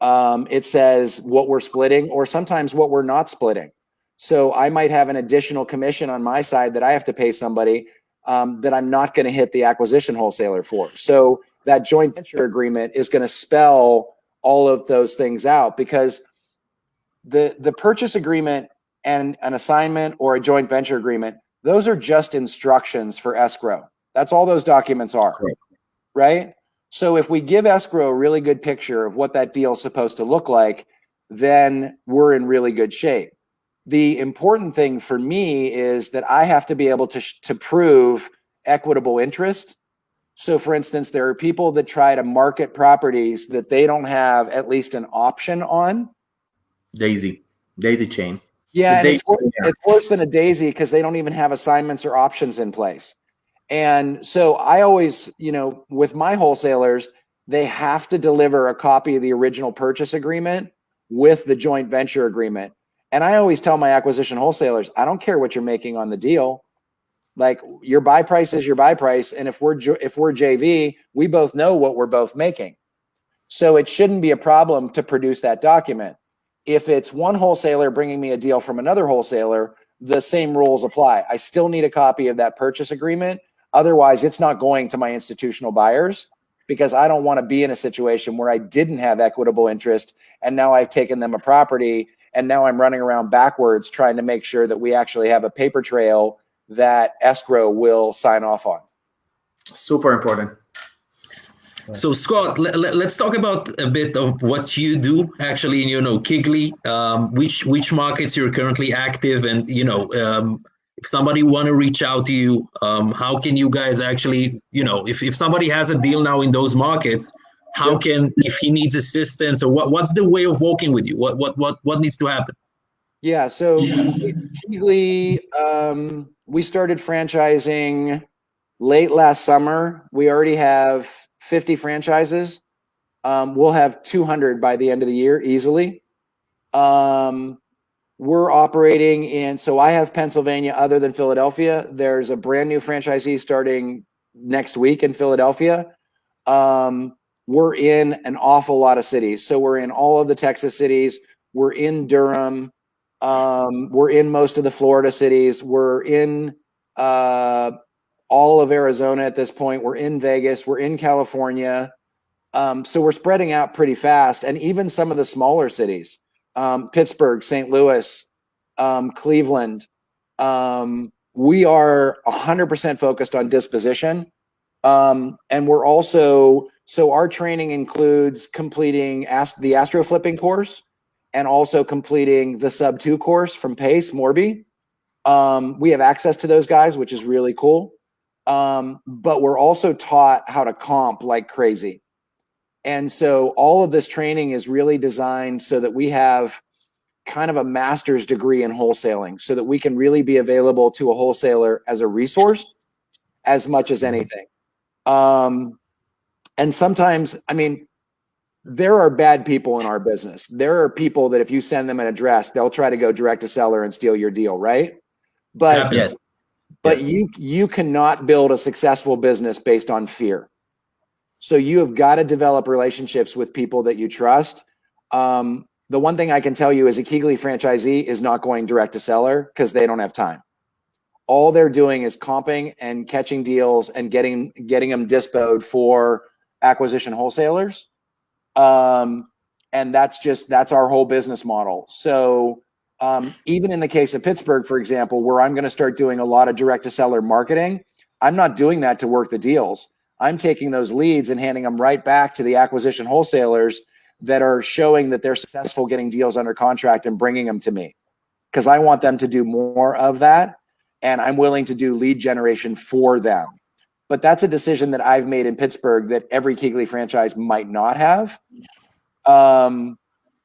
It says what we're splitting or sometimes what we're not splitting. So I might have an additional commission on my side that I have to pay somebody that I'm not going to hit the acquisition wholesaler for. So that joint venture agreement is going to spell all of those things out, because the purchase agreement and an assignment or a joint venture agreement, those are just instructions for escrow. That's all those documents are, right? So if we give escrow a really good picture of what that deal is supposed to look like, then we're in really good shape. The important thing for me is that I have to be able to prove equitable interest. So for instance, there are people that try to market properties that they don't have at least an option on. Daisy chain. Yeah, and it's worse than a daisy because they don't even have assignments or options in place. And so I always, with my wholesalers, they have to deliver a copy of the original purchase agreement with the joint venture agreement. And I always tell my acquisition wholesalers, I don't care what you're making on the deal. Like, your buy price is your buy price. And if we're JV, we both know what we're both making. So it shouldn't be a problem to produce that document. If it's one wholesaler bringing me a deal from another wholesaler, the same rules apply. I still need a copy of that purchase agreement. Otherwise, it's not going to my institutional buyers, because I don't want to be in a situation where I didn't have equitable interest and now I've taken them a property and now I'm running around backwards trying to make sure that we actually have a paper trail that escrow will sign off on. Super important. So Scott, let's talk about a bit of what you do actually in, KeyGlee, which markets you're currently active, and, if somebody want to reach out to you, how can you guys actually, if somebody has a deal now in those markets, how can, if he needs assistance, or what's the way of working with you? What needs to happen? Yeah, so KeyGlee, we started franchising late last summer. We already have 50 franchises. We'll have 200 by the end of the year easily. We're operating so I have Pennsylvania other than Philadelphia. There's a brand new franchisee starting next week in Philadelphia. We're in an awful lot of cities. So we're in all of the Texas cities. We're in Durham. We're in most of the Florida cities. We're in all of Arizona at this point. We're in Vegas. We're in California. So we're spreading out pretty fast. And even some of the smaller cities, Pittsburgh, St. Louis, Cleveland, we are 100% focused on disposition. And we're also, so our training includes completing the Astro Flipping course and also completing the Sub 2 course from Pace, Morby. We have access to those guys, which is really cool. But we're also taught how to comp like crazy. And so all of this training is really designed so that we have kind of a master's degree in wholesaling, so that we can really be available to a wholesaler as a resource as much as anything. And sometimes, I mean, there are bad people in our business. There are people that if you send them an address, they'll try to go direct to seller and steal your deal, right? But Yes. but you cannot build a successful business based on fear. So you have got to develop relationships with people that you trust. The one thing I can tell you is a KeyGlee franchisee is not going direct to seller because they don't have time. All they're doing is comping and catching deals and getting them dispoed for acquisition wholesalers. And that's our whole business model. So even in the case of Pittsburgh, for example, where I'm going to start doing a lot of direct to seller marketing, I'm not doing that to work the deals. I'm taking those leads and handing them right back to the acquisition wholesalers that are showing that they're successful getting deals under contract and bringing them to me, because I want them to do more of that. And I'm willing to do lead generation for them. But that's a decision that I've made in Pittsburgh that every KeyGlee franchise might not have.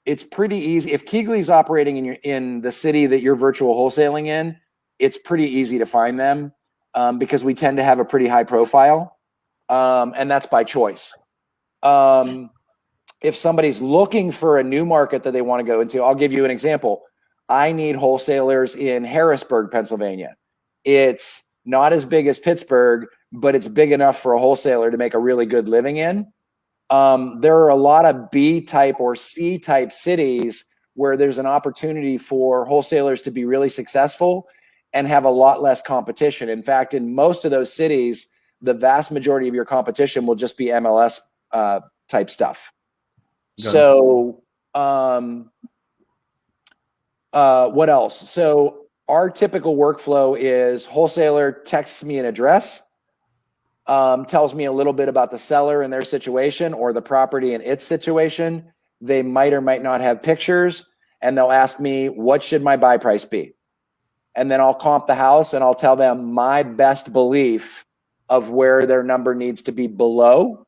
It's pretty easy. If KeyGlee's operating in the city that you're virtual wholesaling in, it's pretty easy to find them because we tend to have a pretty high profile. And that's by choice. If somebody's looking for a new market that they want to go into, I'll give you an example. I need wholesalers in Harrisburg, Pennsylvania. It's not as big as Pittsburgh, but it's big enough for a wholesaler to make a really good living in. There are a lot of B type or C type cities where there's an opportunity for wholesalers to be really successful and have a lot less competition. In fact, in most of those cities, the vast majority of your competition will just be MLS type stuff. So what else? So our typical workflow is wholesaler texts me an address, tells me a little bit about the seller and their situation or the property and its situation. They might or might not have pictures, and they'll ask me, what should my buy price be? And then I'll comp the house and I'll tell them my best belief of where their number needs to be below.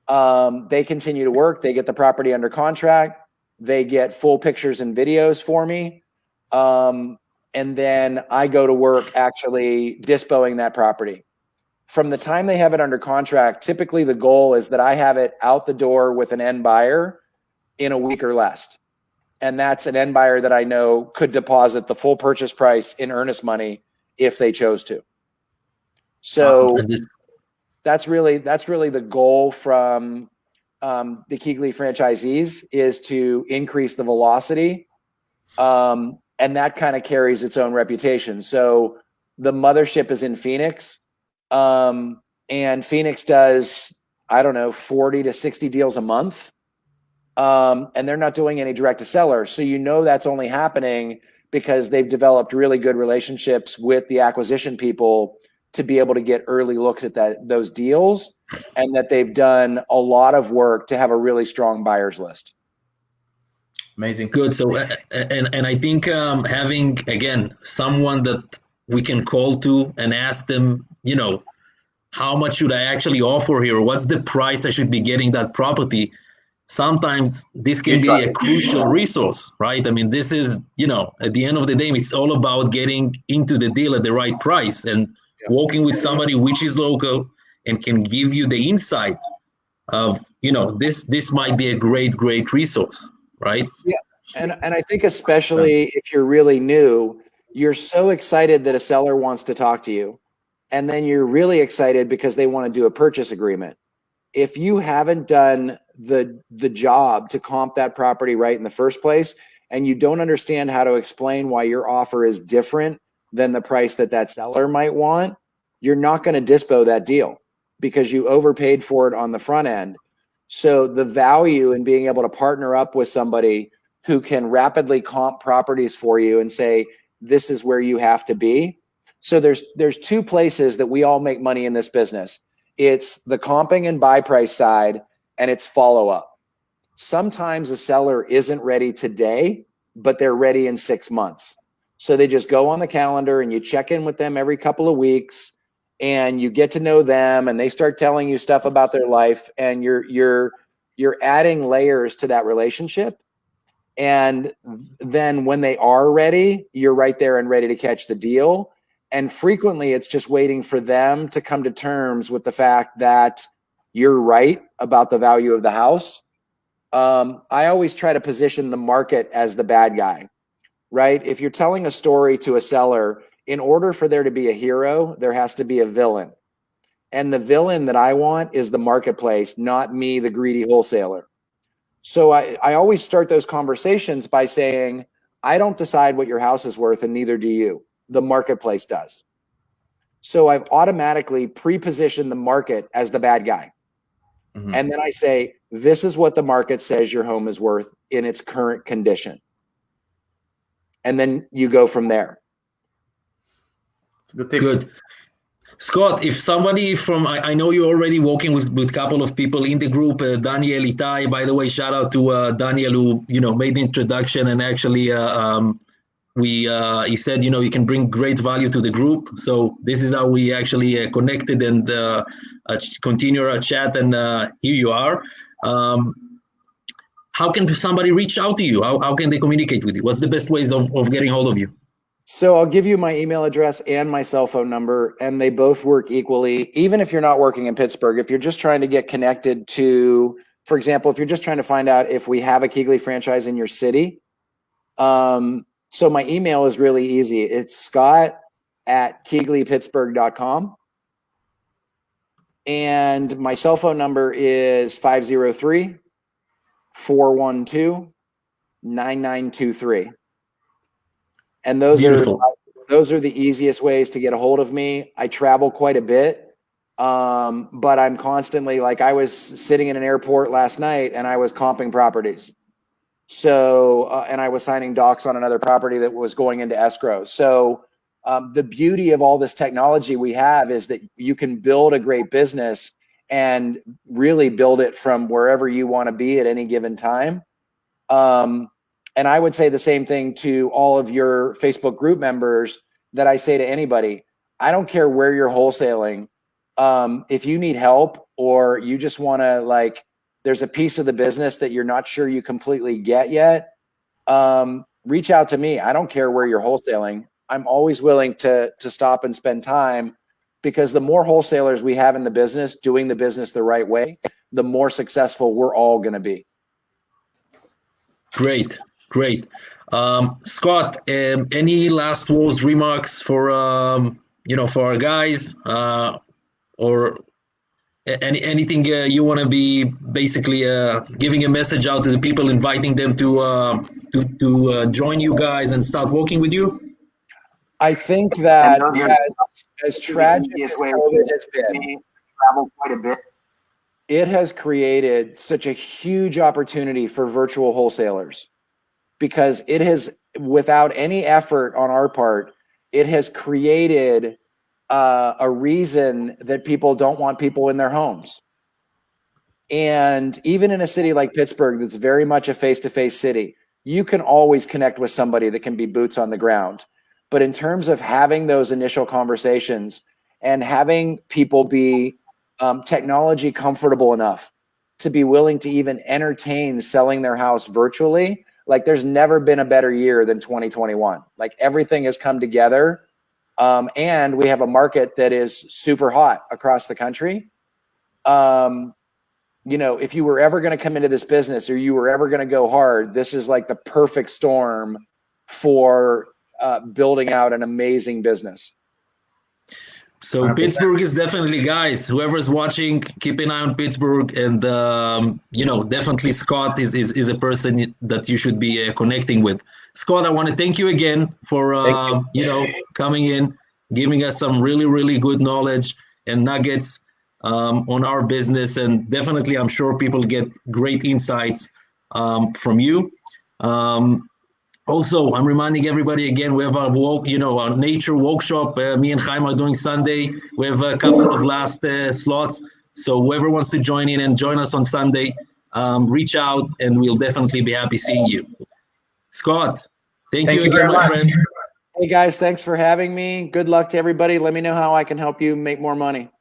They continue to work. They get the property under contract. They get full pictures and videos for me. And then I go to work actually dispoing that property. From the time they have it under contract, typically the goal is that I have it out the door with an end buyer in a week or less. And that's an end buyer that I know could deposit the full purchase price in earnest money if they chose to. So that's really the goal from the KeyGlee franchisees, is to increase the velocity. And that kind of carries its own reputation. So the mothership is in Phoenix, and Phoenix does, 40 to 60 deals a month. And they're not doing any direct to seller. So that's only happening because they've developed really good relationships with the acquisition people to be able to get early looks at those deals, and that they've done a lot of work to have a really strong buyers list. Amazing. Good. So, and I think having, again, someone that we can call to and ask them, how much should I actually offer here? What's the price I should be getting that property? Sometimes this can be a crucial resource, right? I mean, this is, at the end of the day, it's all about getting into the deal at the right price and working with somebody which is local and can give you the insight of, this might be a great resource, right? Yeah. And I think especially if you're really new, you're so excited that a seller wants to talk to you. And then you're really excited because they want to do a purchase agreement. If you haven't done the job to comp that property right in the first place, and you don't understand how to explain why your offer is different than the price that seller might want, you're not going to dispo that deal because you overpaid for it on the front end. So the value in being able to partner up with somebody who can rapidly comp properties for you and say, this is where you have to be. So there's two places that we all make money in this business. It's the comping and buy price side, and it's follow-up. Sometimes a seller isn't ready today, but they're ready in 6 months. So they just go on the calendar and you check in with them every couple of weeks and you get to know them, and they start telling you stuff about their life, and you're you're adding layers to that relationship. And then when they are ready, you're right there and ready to catch the deal. And frequently it's just waiting for them to come to terms with the fact that you're right about the value of the house. I always try to position the market as the bad guy, right? If you're telling a story to a seller, in order for there to be a hero, there has to be a villain. And the villain that I want is the marketplace, not me, the greedy wholesaler. So I always start those conversations by saying, I don't decide what your house is worth, and neither do you. The marketplace does. So I've automatically pre-positioned the market as the bad guy. Mm-hmm. And then I say, this is what the market says your home is worth in its current condition. And then you go from there. It's a good tip. Good. Scott, if somebody from, I know you're already working with a couple of people in the group, Daniel, Itai, by the way, shout out to Daniel who, made the introduction, and actually he said, you can bring great value to the group. So this is how we actually connected and continue our chat, and here you are. How can somebody reach out to you? How can they communicate with you? What's the best ways of getting hold of you? So I'll give you my email address and my cell phone number, and they both work equally. Even if you're not working in Pittsburgh, if you're just trying to get connected to, for example, if you're just trying to find out if we have a KeyGlee franchise in your city. So my email is really easy. It's scott@keygleepittsburgh.com. And my cell phone number is 503-412-9923. And those are the easiest ways to get a hold of me. I travel quite a bit, but I'm constantly, like, I was sitting in an airport last night and I was comping properties. So, and I was signing docs on another property that was going into escrow. So the beauty of all this technology we have is that you can build a great business and really build it from wherever you want to be at any given time. And I would say the same thing to all of your Facebook group members that I say to anybody. I don't care where you're wholesaling. If you need help, or you just want to, like, there's a piece of the business that you're not sure you completely get yet, reach out to me. I don't care where you're wholesaling. I'm always willing to stop and spend time, because the more wholesalers we have in the business doing the business the right way, the more successful we're all going to be. Great. Scott, any last words, remarks for for our guys, or anything you want to be basically giving a message out to the people, inviting them to join you guys and start working with you? I think that as tragic as COVID has been, travel quite a bit. It has created such a huge opportunity for virtual wholesalers, because it has, without any effort on our part, it has created a reason that people don't want people in their homes. And even in a city like Pittsburgh, that's very much a face-to-face city, you can always connect with somebody that can be boots on the ground. But in terms of having those initial conversations and having people be technology comfortable enough to be willing to even entertain selling their house virtually, like, there's never been a better year than 2021. Like, everything has come together, and we have a market that is super hot across the country. If you were ever going to come into this business, or you were ever going to go hard, this is like the perfect storm for building out an amazing business. So 100%. Pittsburgh is definitely, guys, whoever's watching, keep an eye on Pittsburgh, and definitely Scott is a person that you should be connecting with. Scott, I want to thank you again for coming in, giving us some really, really good knowledge and nuggets on our business, and definitely I'm sure people get great insights from you. Also, I'm reminding everybody again, we have our our nature workshop. Me and Chaim are doing Sunday. We have a couple of last slots. So whoever wants to join in and join us on Sunday, reach out, and we'll definitely be happy seeing you. Scott, thank you again, my friend. Hey guys, thanks for having me. Good luck to everybody. Let me know how I can help you make more money.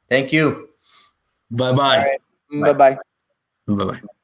Thank you. Bye-bye. Right. Bye-bye. Bye-bye.